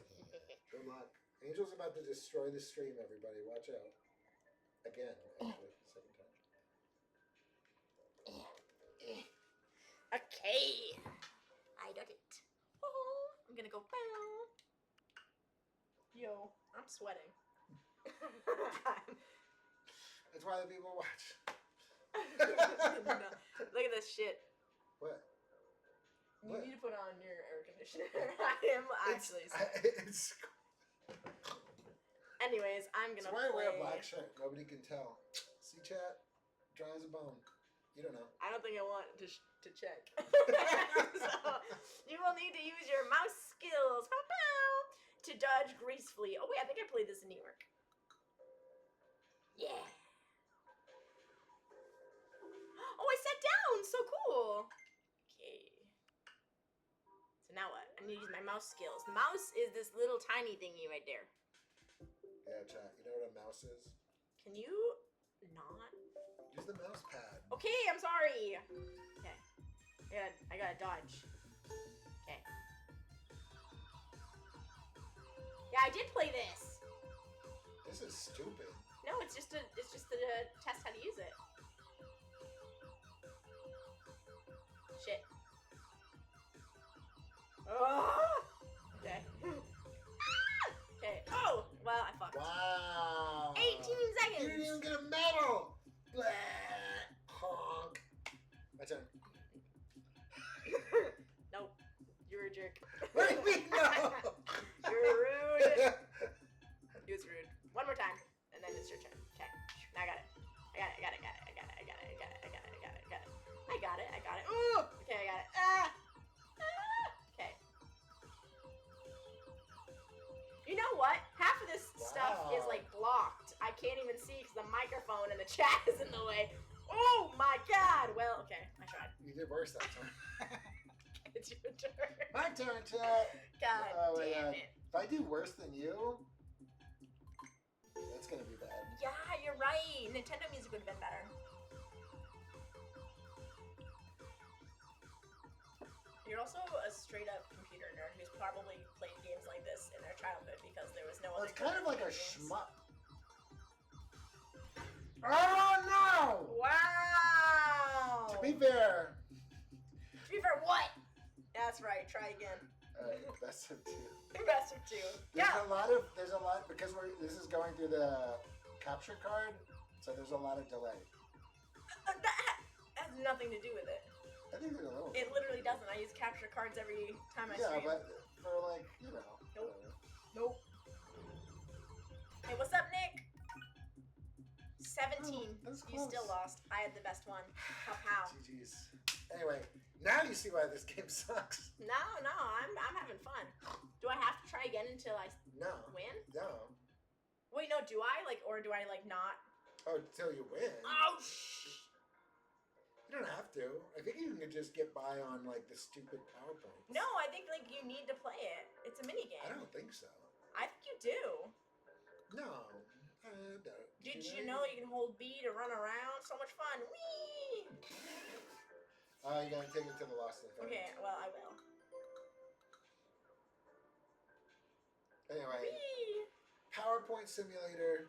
D: Good luck. Angel's about to destroy the stream. Everybody, watch out. Again, actually, second time.
A: Okay. I did it. Oh, I'm gonna go bow. Yo, I'm sweating.
D: That's why the people watch.
A: No, look at this shit.
D: What?
A: You
D: What?
A: need to put on your air conditioner. I am actually.
D: It's
A: Anyways, I'm gonna
D: why I wear a
A: play-
D: black shirt. Nobody can tell. See, chat? Dry as a bone. You don't know.
A: I don't think I want to check. So, you will need to use your mouse skills to dodge gracefully. Oh wait, I think I played this in New York. Yeah. Oh, I sat down. So cool. Okay. So now what? I need to use my mouse skills. Mouse is this little tiny thingy right there.
D: Yeah, chat. You know what a mouse is?
A: Can you not?
D: Use the mouse pad.
A: Okay, I'm sorry. Okay. I gotta dodge. Okay. Yeah, I did play this.
D: This is stupid.
A: No, it's just to test how to use it. Shit. Okay. Okay. Oh! Well, I fucked.
D: Wow.
A: 18 seconds!
D: You didn't even get a medal! Blah. Honk. My turn.
A: Nope. You're a jerk.
D: What do you mean, no?
A: You're rude. He was rude. One more time, and then it's your turn. Okay. Now I got it. I got it. Ooh! Okay, I got it. Okay. You know what? Half of this stuff is like blocked. I can't even see because the microphone and the chat is in the way. Oh my god! Well, okay, I tried.
D: You did worse that time.
A: It's your turn.
D: My turn, chat.
A: God
D: Oh,
A: damn
D: yeah.
A: it.
D: If I do worse than you, that's gonna be bad.
A: Yeah, you're right. Nintendo music would have been better. You're also a straight up computer nerd who's probably played games like this in their childhood because there was no
D: Well,
A: other.
D: it's kind of like a
A: games.
D: shmup. Oh no!
A: Wow!
D: To be fair,
A: what? That's right. Try again.
D: best of two.
A: Best of two.
D: There's
A: Yeah.
D: there's a lot because this is going through the capture card, so there's a lot of delay.
A: That has nothing to do with it.
D: I think there's a little.
A: It literally doesn't. I use capture cards every time I
D: Yeah,
A: stream.
D: but for like
A: Nope.
D: whatever.
A: Nope. Hey, what's up, Nick? 17.
D: That's
A: You still
D: close.
A: lost. I had the best one. Pow.
D: GG's. Anyway, now you see why this game sucks.
A: No, I'm having fun. Do I have to try again until I
D: No.
A: win?
D: No.
A: Wait, no. Do I or do I not?
D: Oh, till you win.
A: Oh shh.
D: You don't have to. I think you can just get by on like the stupid PowerPoint.
A: No, I think like you need to play it. It's a mini game.
D: I don't think so.
A: I think you do.
D: No. I don't.
A: Did you know you can hold B to run around? So much fun. Whee!
D: Oh, you gotta take it to the lost and found.
A: Okay, well I will.
D: Anyway,
A: Whee!
D: PowerPoint simulator.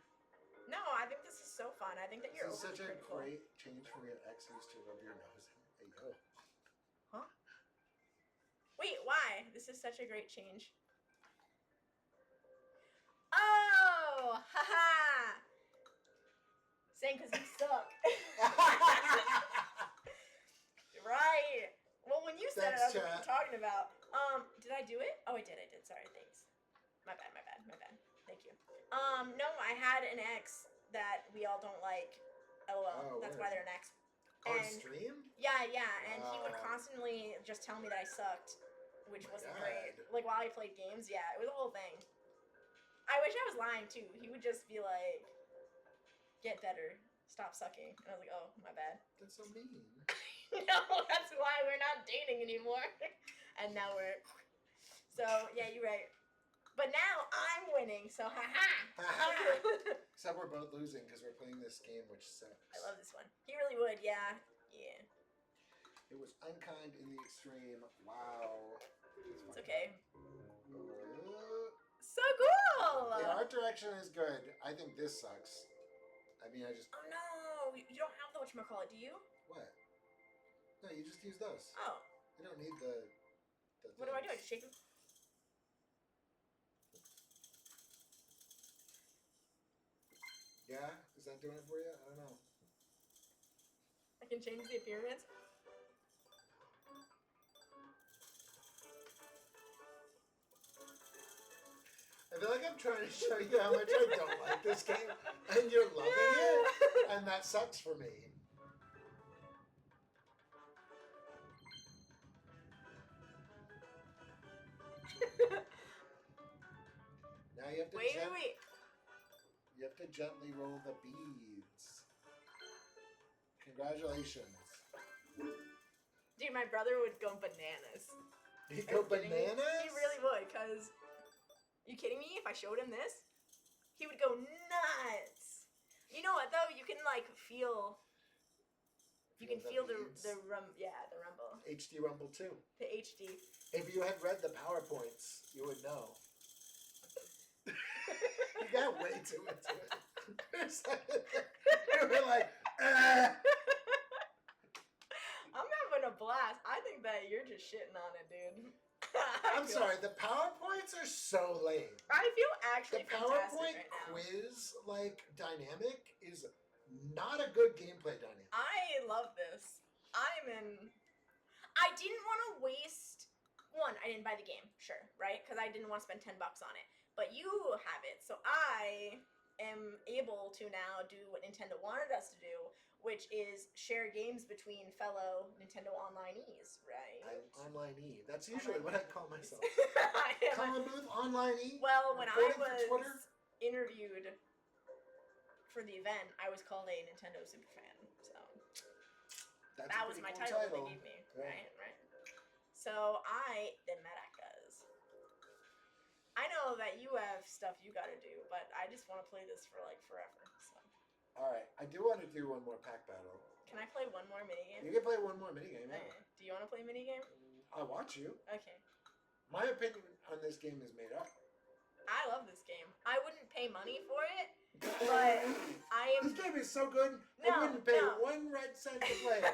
A: No, I think this is so fun. I think that you're
D: This is such a
A: overcritical.
D: great change from your ex used to rub your nose in. Hey, yo.
A: Wait, why? This is such a great change. Oh, haha! Saying because you suck. Right. Well, when you said
D: Thanks,
A: it, I was
D: chat.
A: talking about. Did I do it? Oh, I did. Sorry, thanks. My bad. Thank you. No, I had an ex that we all don't like. LOL.
D: Oh,
A: That's
D: word.
A: why they're an ex.
D: On
A: And
D: stream?
A: yeah, and he would
D: Wow.
A: constantly just tell me that I sucked, which
D: Oh my
A: wasn't
D: God.
A: great. Like while I played games, yeah, it was a whole thing. I wish I was lying too. He would just be like, "Get better, stop sucking," and I was like, "Oh, my bad."
D: That's so mean.
A: No, that's why we're not dating anymore. And now we're. So yeah, you're right. But now I'm winning, so haha.
D: Haha. Except we're both losing because we're playing this game, which sucks.
A: I love this one. He really would, yeah.
D: It was unkind in the extreme. Wow.
A: It's okay.
D: Uh,
A: So cool.
D: the art direction is good. I think this sucks. I mean, I just.
A: Oh no, you don't have the whatchamacallit, do you?
D: What? No, you just use those.
A: Oh,
D: You don't need the
A: what do I do? I
D: things.
A: just shake them.
D: Yeah? Is that doing it for you? I don't know.
A: I can change the appearance.
D: I feel like I'm trying to show you how much I don't like this game, and you're loving it, and that sucks for me. Now you have to
A: Wait.
D: You have to gently roll the beads. Congratulations.
A: Dude, my brother would go bananas.
D: You
A: Are
D: go
A: you kidding me?
D: bananas?
A: He really would, cause you kidding me? If I showed him this, he would go nuts. You know what though? You can like feel. You can feel the
D: beads.
A: the rumble.
D: HD Rumble 2.
A: The HD.
D: If you had read the PowerPoints, you would know. You got way too into it. For a second, you were like, ah.
A: I'm having a blast. I think that you're just shitting on it, dude.
D: I'm sorry, the PowerPoints are so lame.
A: I feel
D: The
A: actually
D: PowerPoint
A: fantastic right now.
D: quiz dynamic is not a good gameplay dynamic.
A: I love this. I didn't want to waste. One, I didn't buy the game, sure, right? Because I didn't want to spend $10 on it. But you have it, so I am able to now do what Nintendo wanted us to do, which is share games between fellow Nintendo Online-ees, right?
D: Online E. That's usually what I call myself.
A: I am
D: Colin Booth, Online E.
A: well, when I
D: reporting for Twitter.
A: was interviewed for the event, I was called a Nintendo superfan, so
D: That's
A: that
D: a
A: was
D: pretty
A: my
D: cool
A: title they gave me,
D: Yeah.
A: right? So the Maracas. I know that you have stuff you gotta do, but I just want to play this for like forever. So
D: All right, I do want to do one more pack battle.
A: can I play one more minigame?
D: You can play one more minigame. Yeah.
A: Okay. Do you want to play minigame?
D: I'll watch you.
A: Okay.
D: My opinion on this game is made up.
A: I love this game. I wouldn't pay money for it, but I am.
D: This game is so good.
A: No,
D: I wouldn't pay
A: no.
D: 1 red cent to play it.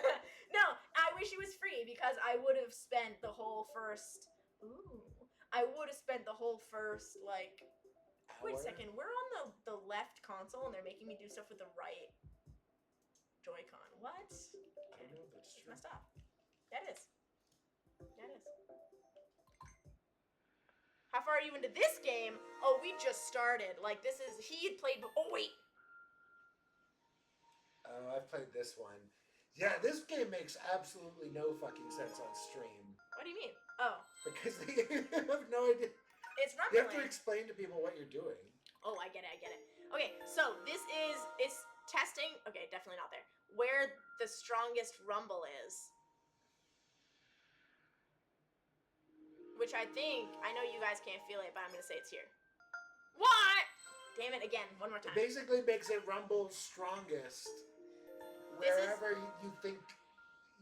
A: No, I wish it was free because I would have spent the whole first. Ooh. I would have spent the whole first like. Wait a
D: Hour?
A: second. We're on the left console and they're making me do stuff with the right Joy-Con. What?
D: I don't know if that's
A: It's
D: true.
A: messed up. Yeah, it is. Yeah, it is. How far are you into this game? Oh, we just started. Like, this is... He had played... Oh, wait.
D: Oh, I've played this one. Yeah, this game makes absolutely no fucking sense on stream.
A: What do you mean? Oh,
D: Because they have no idea.
A: it's not
D: You have to
A: playing.
D: explain to people what you're doing.
A: Oh, I get it. Okay, so this is... It's testing... Okay, definitely not there. Where the strongest rumble is. Which I think... I know you guys can't feel it, but I'm going to say it's here. What? Damn it, again. One more
D: It
A: time.
D: basically makes it rumble strongest wherever you think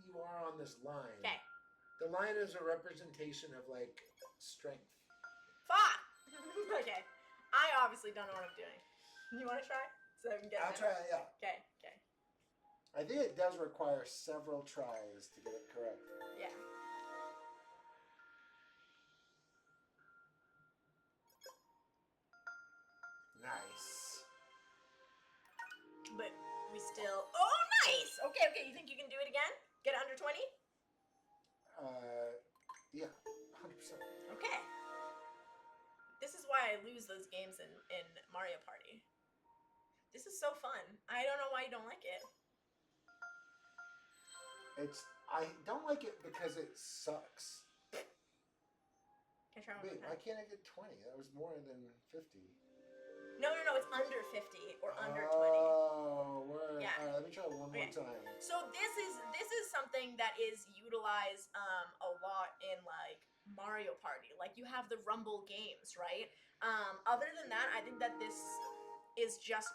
D: you are on this line.
A: Okay.
D: The line is a representation of like strength.
A: Fuck! Okay. I obviously don't know what I'm doing. You want to try? So I can get
D: I'll
A: it?
D: try. Yeah,
A: Okay.
D: I think it does require several tries to get it correct.
A: Yeah.
D: Nice.
A: But we still... Oh, nice! Okay. You think you can do it again? Get it under 20?
D: Yeah, 100%.
A: Okay. This is why I lose those games in Mario Party. This is so fun. I don't know why you don't like it.
D: I don't like it because it sucks.
A: Can I try one
D: Wait,
A: more
D: why
A: time?
D: can't I get 20? That was more than 50.
A: No, it's under 50 or under 20.
D: Oh, word.
A: Yeah.
D: All right, let me try one more
A: Okay.
D: time.
A: So this is something that is utilized a lot in like Mario Party. Like you have the Rumble games, right? Other than that, I think that this is just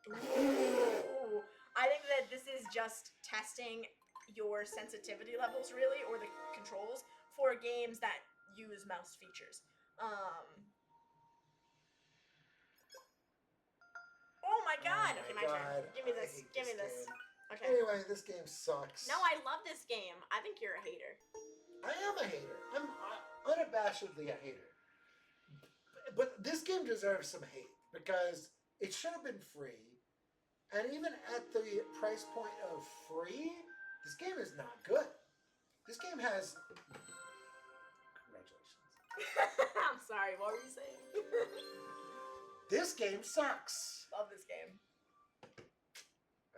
A: Ooh. I think that this is just testing your sensitivity levels really or the controls for games that use mouse features. Oh my god.
D: Oh
A: Okay,
D: my
A: my turn.
D: God,
A: Give me
D: I
A: this.
D: hate
A: Give me
D: this
A: this.
D: game.
A: Okay.
D: Anyway, this game sucks.
A: No, I love this game. I think you're a hater.
D: I am a hater. I'm unabashedly a hater. But this game deserves some hate because it should have been free. And even at the price point of free, this game is not good. This game has... Congratulations.
A: I'm sorry, what were you saying?
D: This game sucks.
A: Love this game.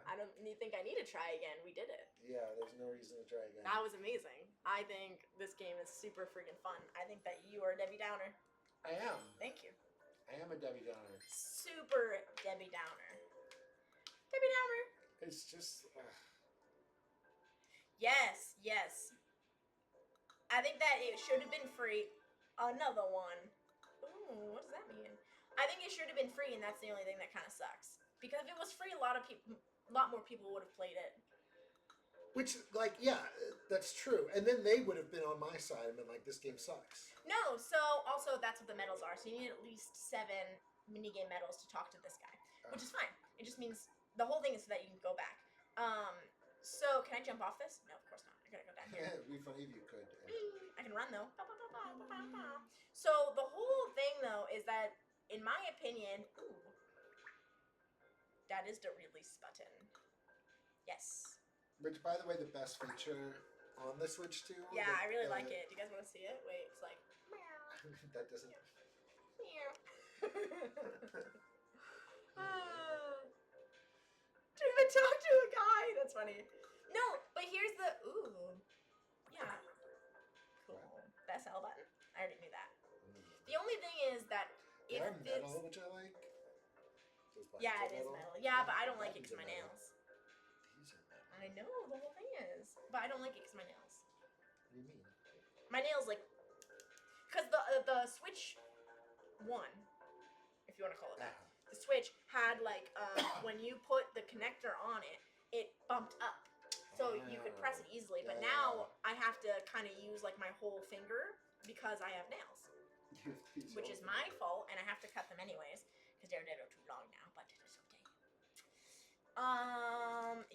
A: I don't think I need to try again. We did it.
D: Yeah, there's no reason to try again.
A: That was amazing. I think this game is super freaking fun. I think that you are a Debbie Downer.
D: I am.
A: Thank you.
D: I am a Debbie Downer.
A: Super Debbie Downer. Debbie Downer.
D: It's just...
A: Yes. I think that it should have been free. Another one. Ooh, what does that mean? I think it should have been free, and that's the only thing that kind of sucks. Because if it was free, a lot more people would have played it.
D: Which, like, yeah, that's true. And then they would have been on my side and been like, this game sucks.
A: No, so also that's what the medals are. So you need at least 7 minigame medals to talk to this guy, which is fine. It just means the whole thing is so that you can go back. So, can I jump off this? No, of course not. I gotta go down here.
D: It'd be funny if you could.
A: I can run though. So the whole thing though is that, in my opinion, that is the release button. Yes.
D: Which, by the way, the best feature on the Switch 2.
A: Yeah, I really like it. Do you guys want to see it? Wait, it's like.
D: That doesn't.
A: To even talk to a guy. That's funny. No, but here's the yeah. Cool. That's L button. I already knew that. The only thing is that
D: They
A: if
D: are
A: this,
D: metal, which I like. Those buttons
A: yeah,
D: are
A: it is metal. Yeah, but I don't like it
D: Buttons
A: because
D: are
A: my
D: metal.
A: nails.
D: These are metal.
A: I know the whole thing is, but I don't like it because my nails.
D: What do you mean?
A: My nails like, because the Switch 1, if you want to call it that, the Switch had like when you put the connector on it, it bumped up. So you could press it easily, but now I have to kind of use like my whole finger because I have nails, which is my fault, and I have to cut them anyways because they're too long now. But it's okay.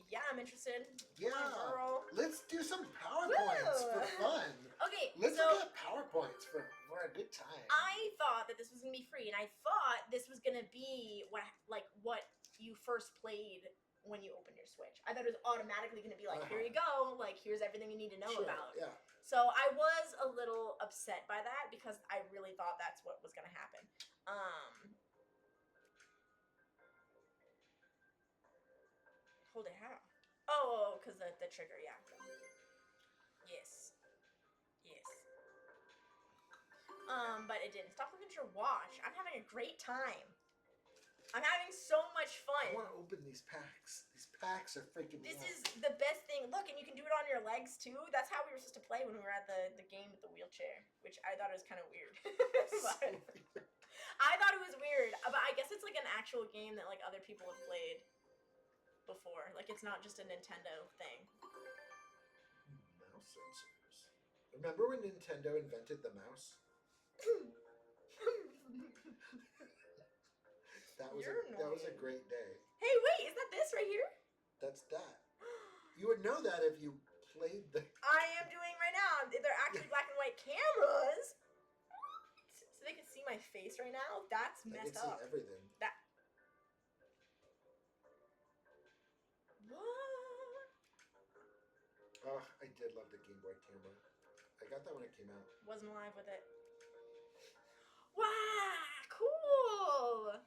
A: Yeah, I'm interested.
B: Yeah.
A: Come on, girl.
B: Let's do some PowerPoints for fun.
A: Okay,
B: Let's
A: so
B: look at PowerPoints for a good time.
A: I thought that this was gonna be free, and I thought this was gonna be what you first played when you opened your Switch. I thought it was automatically gonna be like, here you go, like here's everything you need to know about.
D: Yeah.
A: So I was a little upset by that because I really thought that's what was gonna happen. Hold it how? Oh, because the trigger, yeah. Yes. Yes. But it didn't. Stop looking at your watch. I'm having a great time. I'm having so much
D: I
A: fun.
D: want to open these packs. These packs are freaking.
A: This
D: me
A: is the best thing. Look, and you can do it on your legs too. That's how we were supposed to play when we were at the game with the wheelchair, which I thought was kind of weird. But I thought it was weird, but I guess it's like an actual game that like other people have played before. Like it's not just a Nintendo thing.
D: Mouse sensors. Remember when Nintendo invented the mouse? That was a great day.
A: Hey, wait, is that this right here?
D: That's that. You would know that if you played the.
A: I am doing right now. They're actually black and white cameras. So they can see my face right now. That's
D: I
A: messed
D: can see
A: up.
D: everything.
A: What?
D: Oh, I did love the Game Boy camera. I got that when it came out.
A: Wasn't alive with it. Wow, cool.
D: I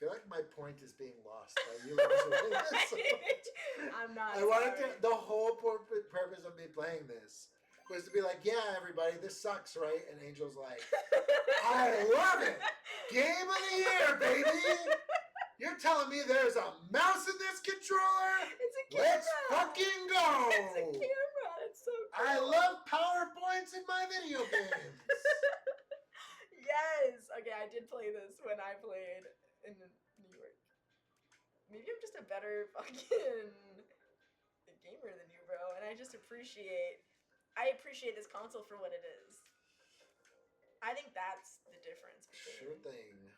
D: feel like my point is being lost by you. This.
A: I'm not.
D: I wanted to. The whole purpose of me playing this was to be like, yeah, everybody, this sucks, right? And Angel's like, I love it. Game of the year, baby. You're telling me there's a mouse in this controller?
A: It's a camera.
D: Let's fucking go.
A: It's a camera. It's so cool.
D: I love PowerPoints in my video games.
A: Yes. Okay, I did play this when I played in New York. Maybe I'm just a better fucking gamer than you, bro. And I appreciate this console for what it is. I think that's the difference between.
D: Sure thing.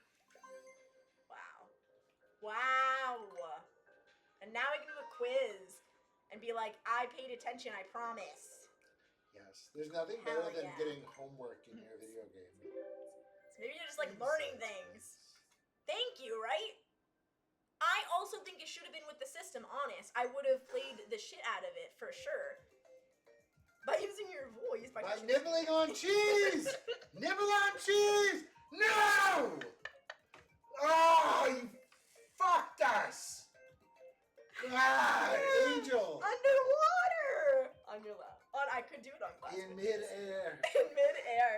A: Wow. And now I can do a quiz and be like, I paid attention, I promise.
D: Yes. There's nothing
A: Hell
D: better than
A: yeah.
D: getting homework in your video game.
A: So maybe you're just like learning things. Thank you, right? I also think it should have been with the system, honest. I would have played the shit out of it for sure. By using your voice.
D: By nibbling on cheese! Nibble on cheese! No! Oh, you fucked us! God, Angel!
A: Underwater! On your lap. I could do it on glass.
D: In midair.
A: In midair.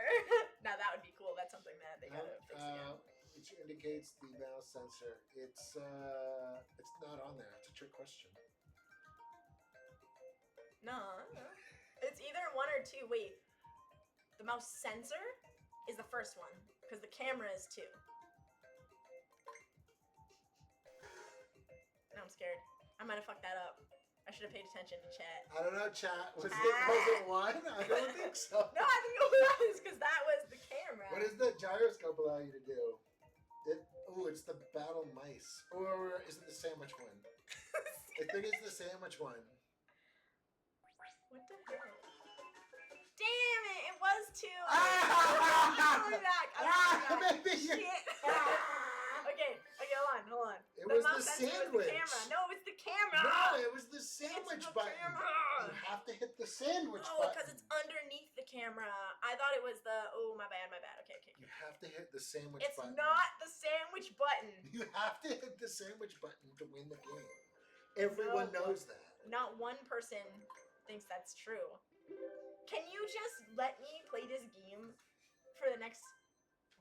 A: Now that would be cool. That's something that they gotta fix again.
D: Which indicates the mouse sensor. It's not on there. It's a trick question.
A: No. It's either 1 or 2. Wait. The mouse sensor is the first one. Because the camera is 2. Now I'm scared. I might have fucked that up. I should have paid attention to chat.
D: I don't know, chat. Was it one? I don't think so.
A: No, I think it was, because that was the camera.
D: What does the gyroscope allow you to do? It's the battle mice. Or is it the sandwich one? I think it's the sandwich one.
A: What the hell? Damn it! It was 2.
D: Ah!
A: I'm coming back.
D: Baby!
A: Shit. Okay, hold on.
D: It was
A: mouse
D: the
A: sensor was
D: sandwich.
A: the camera. No, it's the camera.
D: No, it was the sandwich
A: It's the
D: button.
A: camera.
D: You have to hit the sandwich
A: Oh,
D: button.
A: because it's underneath the camera. I thought it was the. Oh, my bad. Okay.
D: You have to hit the sandwich
A: It's
D: button.
A: not the sandwich button.
D: You have to hit the sandwich button to win the game. Everyone
A: No.
D: knows that.
A: Not one person thinks that's true. Can you just let me play this game for the next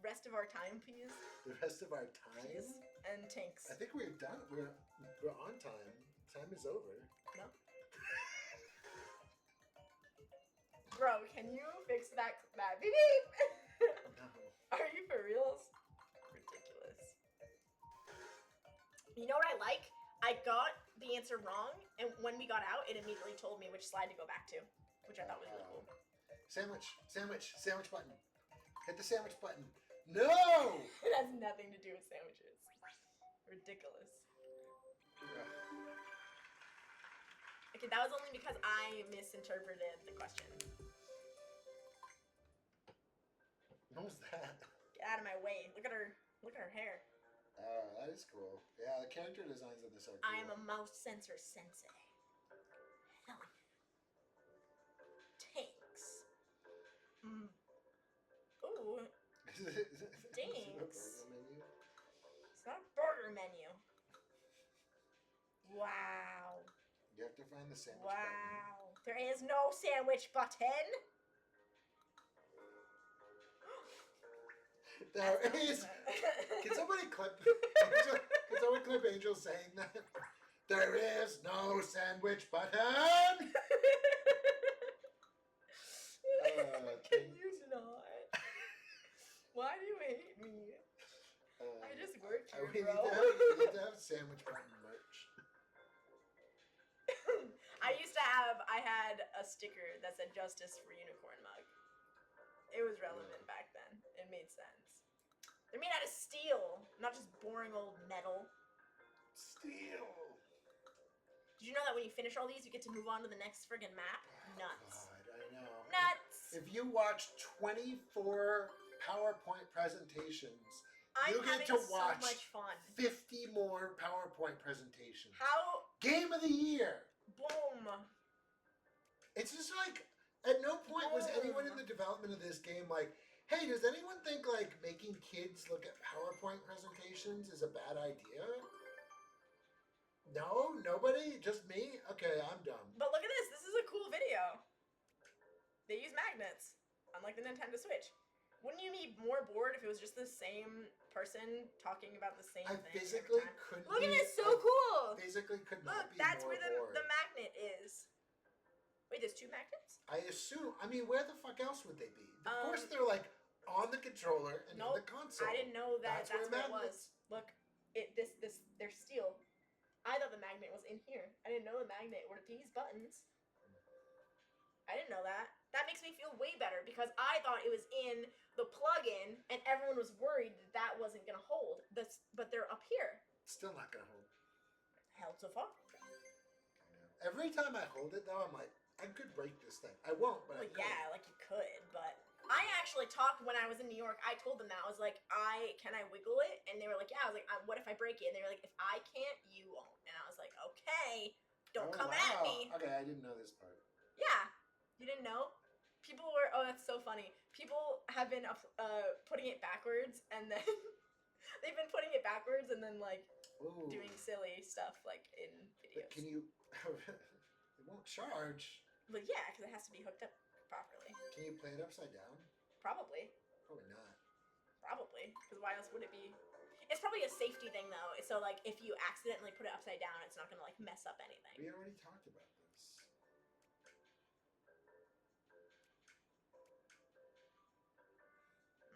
A: rest of our time, please?
D: The rest of our time?
A: Please? And tanks.
D: I think we're done. We're on time. Time is over.
A: No. Bro, can you fix that beep beep?
D: No.
A: Are you for reals? Ridiculous. You know what I like? I got the answer wrong, and when we got out, it immediately told me which slide to go back to, which I thought was really cool.
D: Sandwich button. Hit the sandwich button. No!
A: It has nothing to do with sandwiches. Ridiculous. Okay, that was only because I misinterpreted the question.
D: What was that?
A: Get out of my way. Look at her hair.
D: Oh, that is cool. Yeah, the character designs of this are cool.
A: I am a mouse sensor sensei. Hell yeah. Tanks. Ooh.
D: Is it a
A: Thanks.
D: burger menu?
A: It's not a burger menu. Wow.
D: You have to find the sandwich button.
A: Wow. There is no sandwich button.
D: There is. Can somebody clip Angel? Can someone clip Angel saying that? There is no sandwich button.
A: Can you not? Why do you hate me? I just work here,
D: we
A: bro.
D: need to have sandwich button merch.
A: I had a sticker that said "Justice for Unicorn Mug." It was relevant back then. It made sense. They're made out of steel, not just boring old metal.
D: Steel.
A: Did you know that when you finish all these, you get to move on to the next friggin' map? Nuts.
D: God, I know.
A: Nuts.
D: If you watch 24 PowerPoint presentations,
A: I'm
D: you get
A: having
D: to
A: so
D: watch
A: much fun.
D: 50 more PowerPoint presentations.
A: How?
D: Game of the year.
A: Boom.
D: It's just like, at no point was anyone in
A: Boom.
D: the development of this game like, hey, does anyone think like making kids look at PowerPoint presentations is a bad idea? No? Nobody? Just me? Okay, I'm dumb.
A: But look at this. This is a cool video. They use magnets, unlike the Nintendo Switch. Wouldn't you be more bored if it was just the same person talking about the same
D: I
A: thing?
D: physically
A: every time?
D: couldn't
A: Look at
D: be-
A: this, so
D: I
A: cool.
D: Physically could not
A: Look,
D: be
A: that's
D: more
A: where
D: bored.
A: the magnet is. Wait, there's 2 magnets?
D: I assume. I mean, where the fuck else would they be? Of course,
A: Um,
D: they're like on the controller and
A: nope,
D: in the console.
A: I didn't know that.
D: That's
A: That's
D: where
A: what it was. Look, they're steel. I thought the magnet was in here. I didn't know the magnet were these buttons. I didn't know that. That makes me feel way better because I thought it was in the plug-in and everyone was worried that wasn't gonna hold. But they're up here.
D: Still not gonna hold.
A: Held so far.
D: Every time I hold it, though, I'm like, I could break this thing. I won't, but I
A: Well,
D: could.
A: yeah, like you could, but I actually talked when I was in New York. I told them that I was like, can I wiggle it? And they were like, yeah. I was like, what if I break it? And they were like, if I can't, you won't. And I was like, okay, don't
D: Oh,
A: come
D: wow.
A: at me.
D: Okay, I didn't know this part.
A: Yeah, you didn't know. People were. Oh, that's so funny. People have been putting it backwards, and then they've been putting it backwards, and then like
D: Ooh.
A: doing silly stuff like in videos.
D: But can you? It won't charge.
A: But yeah, because it has to be hooked up properly.
D: Can you play it upside down?
A: Probably.
D: Probably not.
A: Probably, because why else would it be? It's probably a safety thing though. So like, if you accidentally put it upside down, it's not gonna like mess up anything.
D: We already talked about this.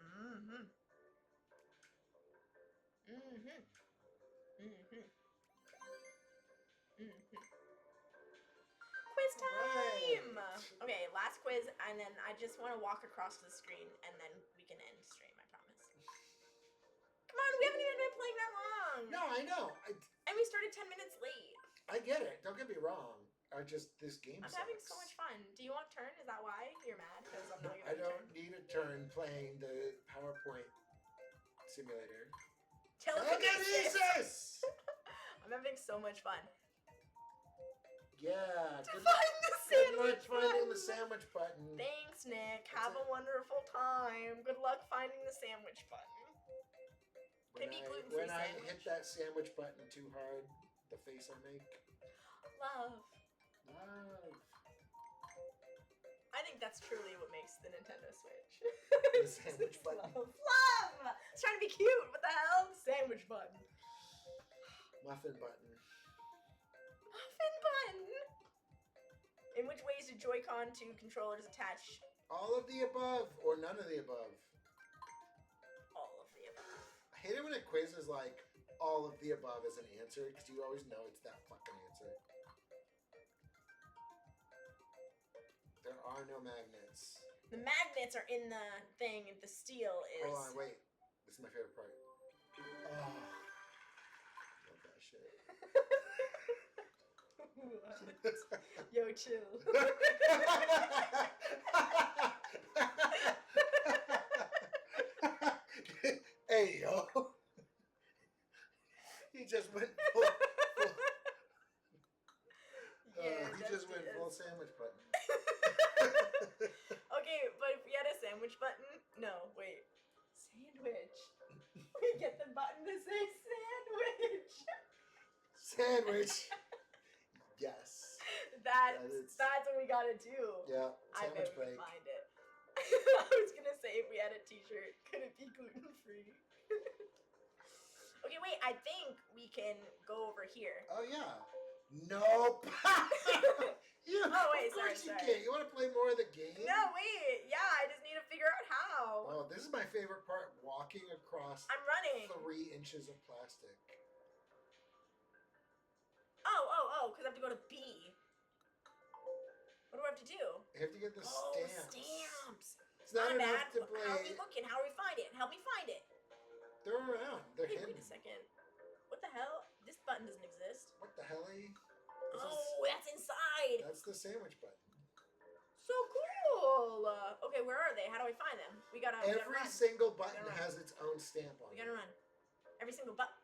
A: Mm-hmm. Mm-hmm. Mm-hmm. Mm-hmm. Quiz time!
D: Right.
A: Okay, last quiz, and then I just want to walk across the screen, and then we can end stream, I promise. Come on, we haven't even been playing that long!
D: No, I know.
A: And we started 10 minutes late.
D: I get it. Don't get me wrong. This game
A: I'm
D: sucks.
A: having so much fun. Do you want turn? Is that why you're mad? Because I'm not
D: I
A: giving you a
D: don't
A: turn.
D: need a turn playing the PowerPoint simulator.
A: Telekinesis! I'm having so much fun.
D: Yeah.
A: To
D: Good,
A: find the
D: good luck
A: sandwich
D: finding
A: button.
D: the sandwich button.
A: Thanks, Nick.
D: That's
A: Have a wonderful time. Good luck finding the sandwich button.
D: When I hit that sandwich button too hard, the face I make.
A: Love.
D: Love.
A: I think that's truly what makes the Nintendo Switch.
D: The sandwich button.
A: Love. Love! It's trying to be cute. What the hell? Sandwich button.
D: Muffin button.
A: Muffin button. In which ways do Joy-Con to controllers attach?
D: All of the above or none of the above.
A: All of the above.
D: I hate it when a quiz is like all of the above as an answer because you always know it's that fucking answer. There are no magnets.
A: The magnets are in the thing, and the steel is.
D: Hold on, wait. This is my favorite part. Oh. Love that shit.
A: Yo, chill.
D: Hey, yo. He just went full. He just went full sandwich button.
A: Okay, but if we had a sandwich button, no, wait, sandwich. We get the button to say sandwich.
D: Sandwich. Yes.
A: That's what we gotta do.
D: Yeah.
A: I bet
D: Sandwich
A: we can
D: break.
A: find it. I was gonna say if we had a T-shirt, could it be gluten free? Okay, wait. I think we can go over here.
D: Oh yeah. Nope.
A: Oh, wait,
D: Of course
A: sorry.
D: you can't. You want to play more of the game?
A: No, wait. Yeah, I just need to figure out how.
D: Oh, this is my favorite part: walking across
A: I'm running.
D: 3 inches of plastic.
A: Oh, because I have to go to B. What do I have to do?
D: You have to get the stamps.
A: Stamps.
D: It's not
A: My
D: enough
A: bad.
D: to
A: How are we
D: play.
A: looking? How do we find it? Help me find it.
D: They're around. They're
A: Hey,
D: hidden.
A: wait a second. What the hell? This button doesn't exist.
D: What the hell?
A: That's inside.
D: That's the sandwich button.
A: So cool. Okay, where are they? How do I find them? We gotta
D: Every
A: run.
D: single button
A: We gotta run.
D: has its own stamp on
A: We
D: it.
A: gotta run. Every single button.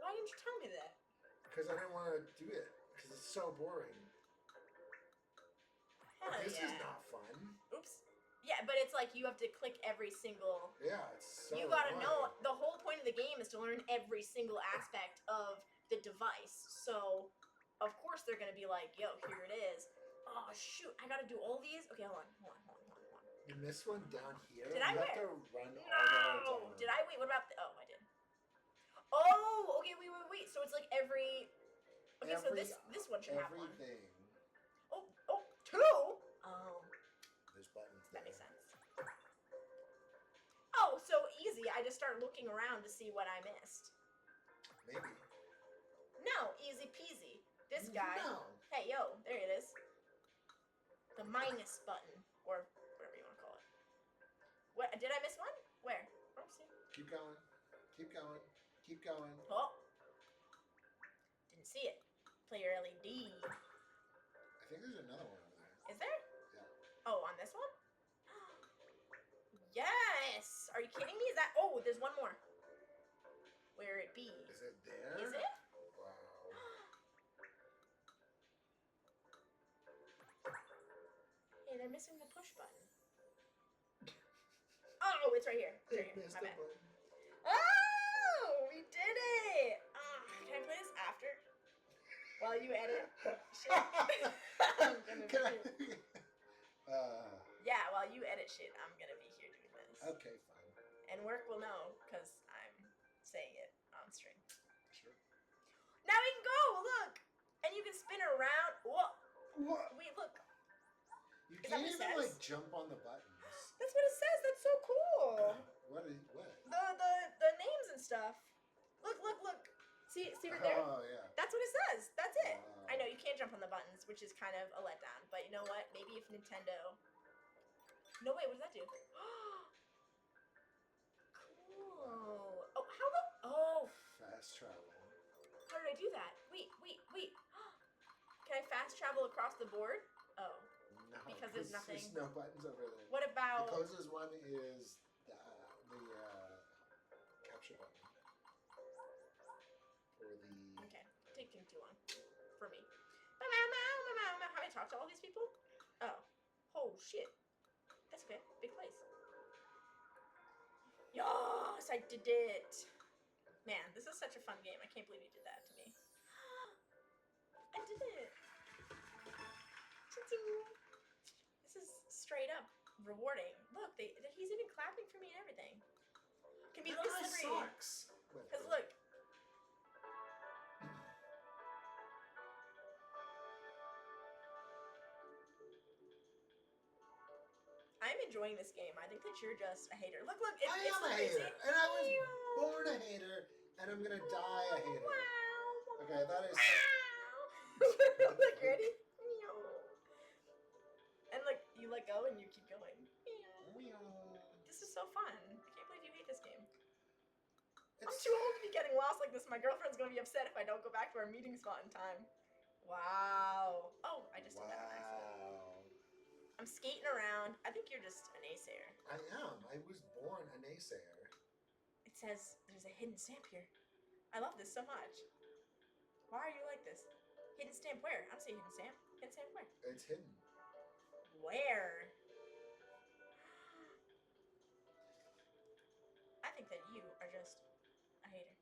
A: Why didn't you tell me that?
D: Because I didn't want to do it. Because it's so boring.
A: Hell
D: This
A: yeah.
D: is not fun.
A: Oops. Yeah, but it's like you have to click every single.
D: Yeah, it's so
A: You gotta
D: annoying.
A: know. The whole point of the game is to learn every single aspect of the device. So, of course, they're gonna be like, "Yo, here it is." Oh shoot! I gotta do all these. Okay, hold on.
D: You missed one down here.
A: Did I
D: you have
A: where?
D: to run all the way
A: No!
D: down.
A: Did I? Wait, what about the... Oh, I did. Oh, okay, wait. So it's like every... Okay, so this one should have one.
D: Everything.
A: Oh, 2? Oh,
D: There's buttons
A: that
D: there.
A: makes sense. Oh, so easy. I just start looking around to see what I missed.
D: Maybe.
A: No, easy peasy. This guy...
D: No.
A: Hey, yo, there it is. The minus button, or whatever you want to call it. What? Did I miss one? Where? Oopsie.
D: Keep going. Keep going. Keep going.
A: Oh. Didn't see it. Play your LED.
D: I think there's another one over there.
A: Is there?
D: Yeah.
A: Oh, on this one? Yes! Are you kidding me? Is that... Oh, there's one more. Where it be?
D: Is it there?
A: Is it?
D: Wow.
A: Hey, they're missing the push button. Oh, it's right here. It's right here.
D: Missed
A: My
D: the
A: bad.
D: button.
A: Oh, we did it! Can I play this after? While you edit? Shit. I'm gonna
D: Can I?
A: be here. Yeah, while you edit shit, I'm gonna be here doing this.
D: Okay, fine.
A: And work will know, because I'm saying it on stream.
D: Sure.
A: Now we can go! Look! And you can spin around. Whoa!
D: What?
A: Wait, look.
D: You
A: Is that
D: can't
A: what it
D: even
A: says?
D: like jump on the buttons.
A: That's what it says. That's so cool.
D: What is what?
A: The names and stuff. Look. See right there?
D: Oh yeah.
A: That's what it says. That's it.
D: Wow.
A: I know you can't jump on the buttons, which is kind of a letdown. But you know what? Maybe if Nintendo. No wait, what does that do? Cool. Oh, how the? Oh,
D: Fast travel.
A: how did I do that? Wait. Can I fast travel across the board? Oh.
B: No,
A: Because there's nothing.
B: There's no buttons over there.
A: What
B: The
A: about...
B: closest one is the capture button. Or the...
A: Okay, taking too long for me. How do I talk to all these people? Oh shit. That's okay. Big place. Yes, I did it. Man, this is such a fun game. I can't believe you did that to me. I did it. This is straight up rewarding. Look, he's even clapping for me and everything. Can be a little slippery.
B: Sucks.
A: Because look. I'm enjoying this game. I think that you're just a hater. Look, it's
B: I am a hater, and I was born a hater, and I'm gonna die a hater.
A: Wow.
B: Okay, that is.
A: Look, ready? And look, you let go and you keep going. This is so fun. I can't believe you hate this game. I'm too old to be getting lost like this. My girlfriend's gonna be upset if I don't go back to our meeting spot in time. Wow. Oh, I just did that by accident. I'm skating around. I think you're just a naysayer.
B: I am. I was born a naysayer.
A: It says there's a hidden stamp here. I love this so much. Why are you like this? Hidden stamp where? I don't see a hidden stamp. Hidden stamp where?
B: It's hidden.
A: Where? I think that you are just a hater.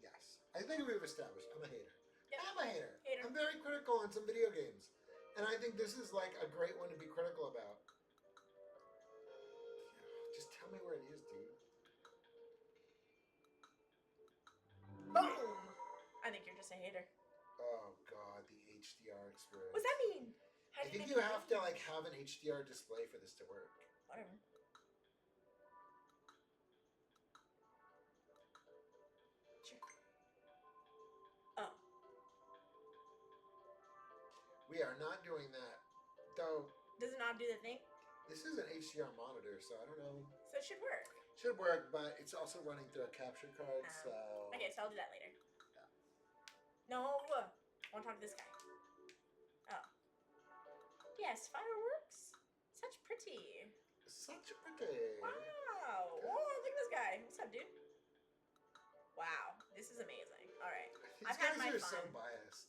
B: Yes. I think we've established I'm a hater.
A: Yep.
B: I'm a hater.
A: Hater.
B: I'm very critical on some video games. And I think this is like a great one to be critical about. Just tell me where it is, dude.
A: Boom! I think you're just a hater.
B: Oh god, the HDR experience.
A: What's that mean?
B: I think you have to like have an HDR display for this to work.
A: Whatever. Sure. Oh.
B: We are not doing that. Though.
A: Does it not do the thing?
B: This is an HDR monitor, so I don't know.
A: So it should work.
B: Should work, but it's also running through a capture card, so.
A: Okay, so I'll do that later.
B: Yeah.
A: No. I want to talk to this guy. Oh. Yes, fireworks. Such pretty.
B: Such pretty.
A: Wow. Oh, look at this guy. What's up, dude? Wow. This is amazing. All right.
B: These
A: I've had
B: guys
A: my
B: are
A: fun.
B: so biased.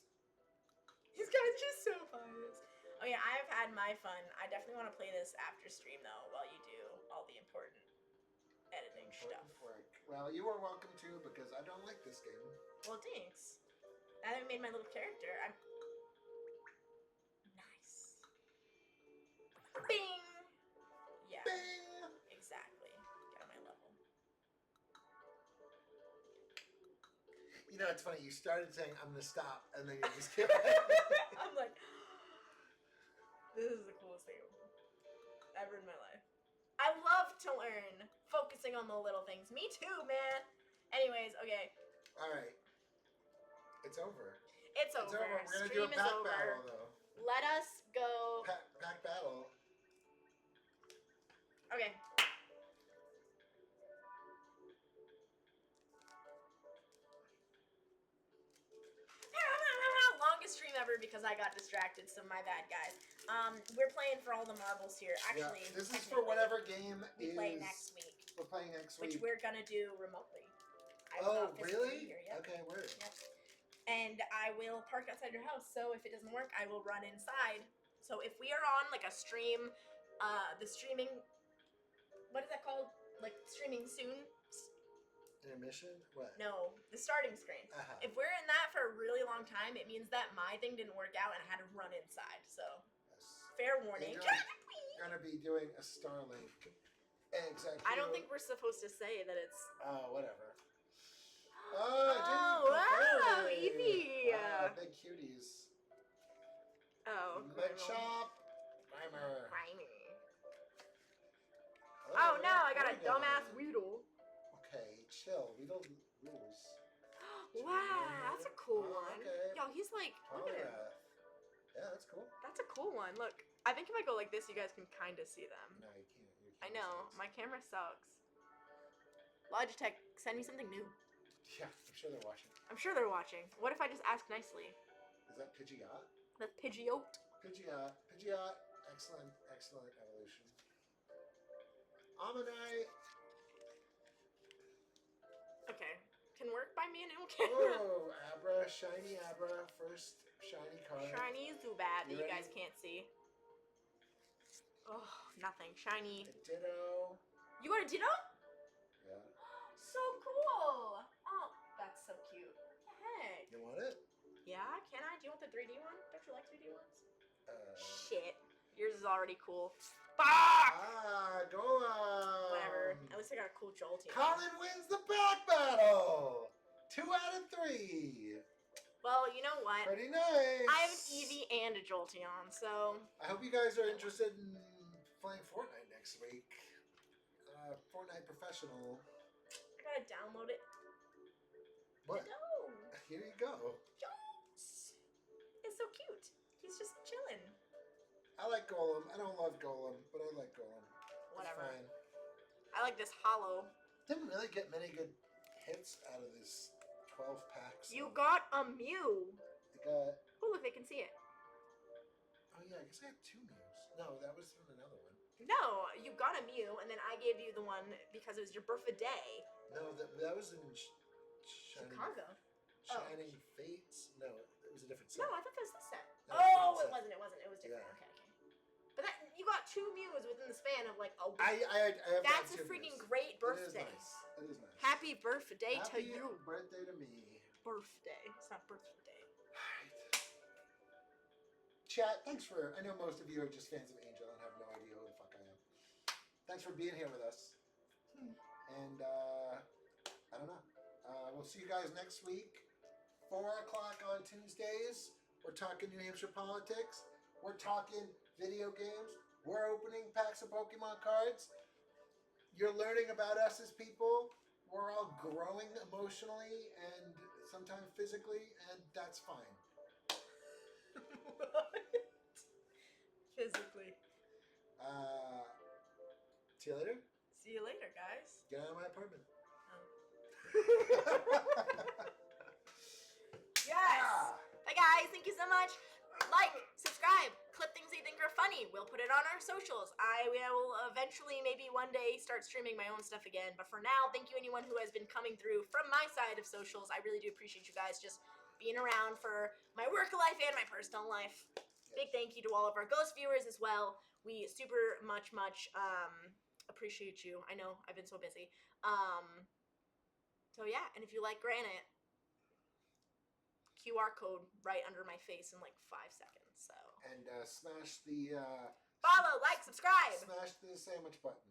A: These guys are just so biased. Oh yeah, I've had my fun. I definitely want to play this after stream though, while you do all the important editing stuff.
B: Work. Well, you are welcome to, because I don't like this game.
A: Well, thanks. Now that I made my little character, I'm nice. Bing. Yeah.
B: Bing!
A: Exactly. Get on my level.
B: You know, it's funny. You started saying, I'm going to stop, and then you just kept
A: I'm like, this is the coolest thing ever in my life. I love to learn, focusing on the little things. Me too, man. Anyways, okay.
B: All right. It's over.
A: It's over.
B: We're going to do a
A: Stream is
B: pack
A: over.
B: battle, though.
A: Let us go.
B: Pack battle.
A: Okay. Longest stream ever because I got distracted, so my bad, guys. We're playing for all the marbles here. Actually,
B: yeah, this is for whatever game
A: we play next week.
B: We're playing next week.
A: Which we're gonna do remotely.
B: Oh, really?
A: Here, yep.
B: Okay, word.
A: Yep. And I will park outside your house, so if it doesn't work, I will run inside. So if we are on like a stream, the streaming, what is that called? Like streaming soon?
B: Intermission? What?
A: No, the starting screen. If we're in that for a really long time, it means that my thing didn't work out and I had to run inside. So,
B: yes.
A: Fair warning.
B: You're gonna be doing a Starlink. Exactly.
A: I don't think we're supposed to say that it's.
B: Oh, whatever.
A: Oh, wow, Evie.
B: Big cuties.
A: Oh,
B: Leg shop. Primer.
A: Oh no, I got a dumbass Weedle.
B: Okay, chill. We don't rules.
A: Wow, that's a cool one.
B: Okay.
A: Yo, he's like, look at him.
B: Yeah, that's cool.
A: That's a cool one. Look, I think if I go like this, you guys can kind of see them.
B: No, you can't.
A: I know, my camera sucks. Logitech, send me something new.
B: Yeah, I'm sure they're watching.
A: I'm sure they're watching. What if I just ask nicely?
D: Is that Pidgeot?
A: That's Pidgeot.
D: Pidgeot. Excellent evolution. Ammonite.
A: Okay. Can work by me a new camera.
D: Oh, Abra. Shiny Abra. First shiny card.
A: Shiny Zubat that
D: You
A: you
D: ready?
A: guys can't see. Oh, nothing. Shiny.
D: A Ditto.
A: You got a Ditto?
D: Yeah.
A: So cool. Oh, that's so cute. Hey.
D: You want it?
A: Yeah, can I? Do you want the 3D one? Don't you like 3D ones?
D: Uh,
A: Shit. Yours is already cool. Fuck!
D: Golem.
A: Whatever. At least I got a cool Jolteon.
D: Colin wins the back battle. 2 out of 3.
A: Well, you know what?
D: Pretty nice.
A: I have an Eevee and a Jolteon, so...
D: I hope you guys are interested in playing Fortnite next week. Fortnite Professional.
A: I gotta download it.
D: What?
A: No!
D: Here you go.
A: Jones! It's so cute. He's just chilling.
D: I like Golem. I don't love Golem, but I like Golem.
A: Whatever.
D: It's fine.
A: I like this hollow.
D: Didn't really get many good hits out of this 12 packs.
A: You got a Mew.
D: I got.
A: Oh, look, they can see it.
D: Oh yeah, I guess I had 2 Mews. No, that was from another one.
A: No, you got a Mew, and then I gave you the one because it was your birthday.
D: No, that was in Shining,
A: Chicago.
D: Shining Fates. No, it was a different set.
A: No, I thought that was this set.
D: No,
A: Oh,
D: different
A: it
D: set.
A: wasn't. It was different.
D: Yeah.
A: Okay. But that you got 2 Mews within the span of like a week.
D: I have
A: That's
D: that
A: a
D: too,
A: freaking
D: Miss.
A: great
D: It
A: birthday.
D: is nice. It is nice.
A: Happy birthday to
D: Happy
A: you.
D: birthday to me.
A: Birthday. It's not birthday.
D: Alright. Chat, thanks for... I know most of you are just fans of Angel and have no idea who the fuck I am. Thanks for being here with us. And, I don't know. We'll see you guys next week. 4 o'clock on Tuesdays. We're talking New Hampshire politics. We're talking video games. We're opening packs of Pokemon cards. You're learning about us as people. We're all growing emotionally and sometimes physically, and that's fine.
A: What? Physically.
D: See you later.
A: See you later, guys.
D: Get out of my apartment.
A: Yes.
D: Ah.
A: Bye, guys. Thank you so much. Like, subscribe, clip things you think are funny. We'll put it on our socials. I will eventually, maybe one day, start streaming my own stuff again. But for now, thank you anyone who has been coming through from my side of socials. I really do appreciate you guys just being around for my work life and my personal life. Big thank you to all of our ghost viewers as well. We super much appreciate you. I know I've been so busy. So yeah, and if you like Granite, QR code right under my face in like 5 seconds. So
D: And smash the
A: follow, like, subscribe.
D: smash the sandwich button.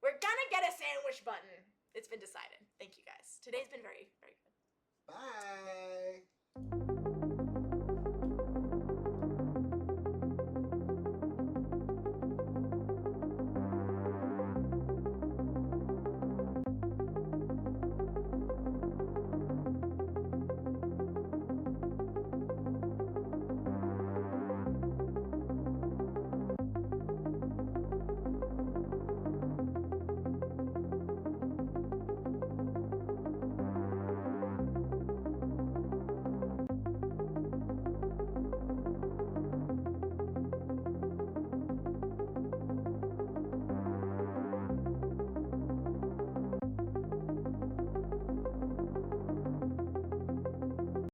A: We're gonna get a sandwich button. It's been decided. Thank you guys. Today's been very, very good.
D: Bye.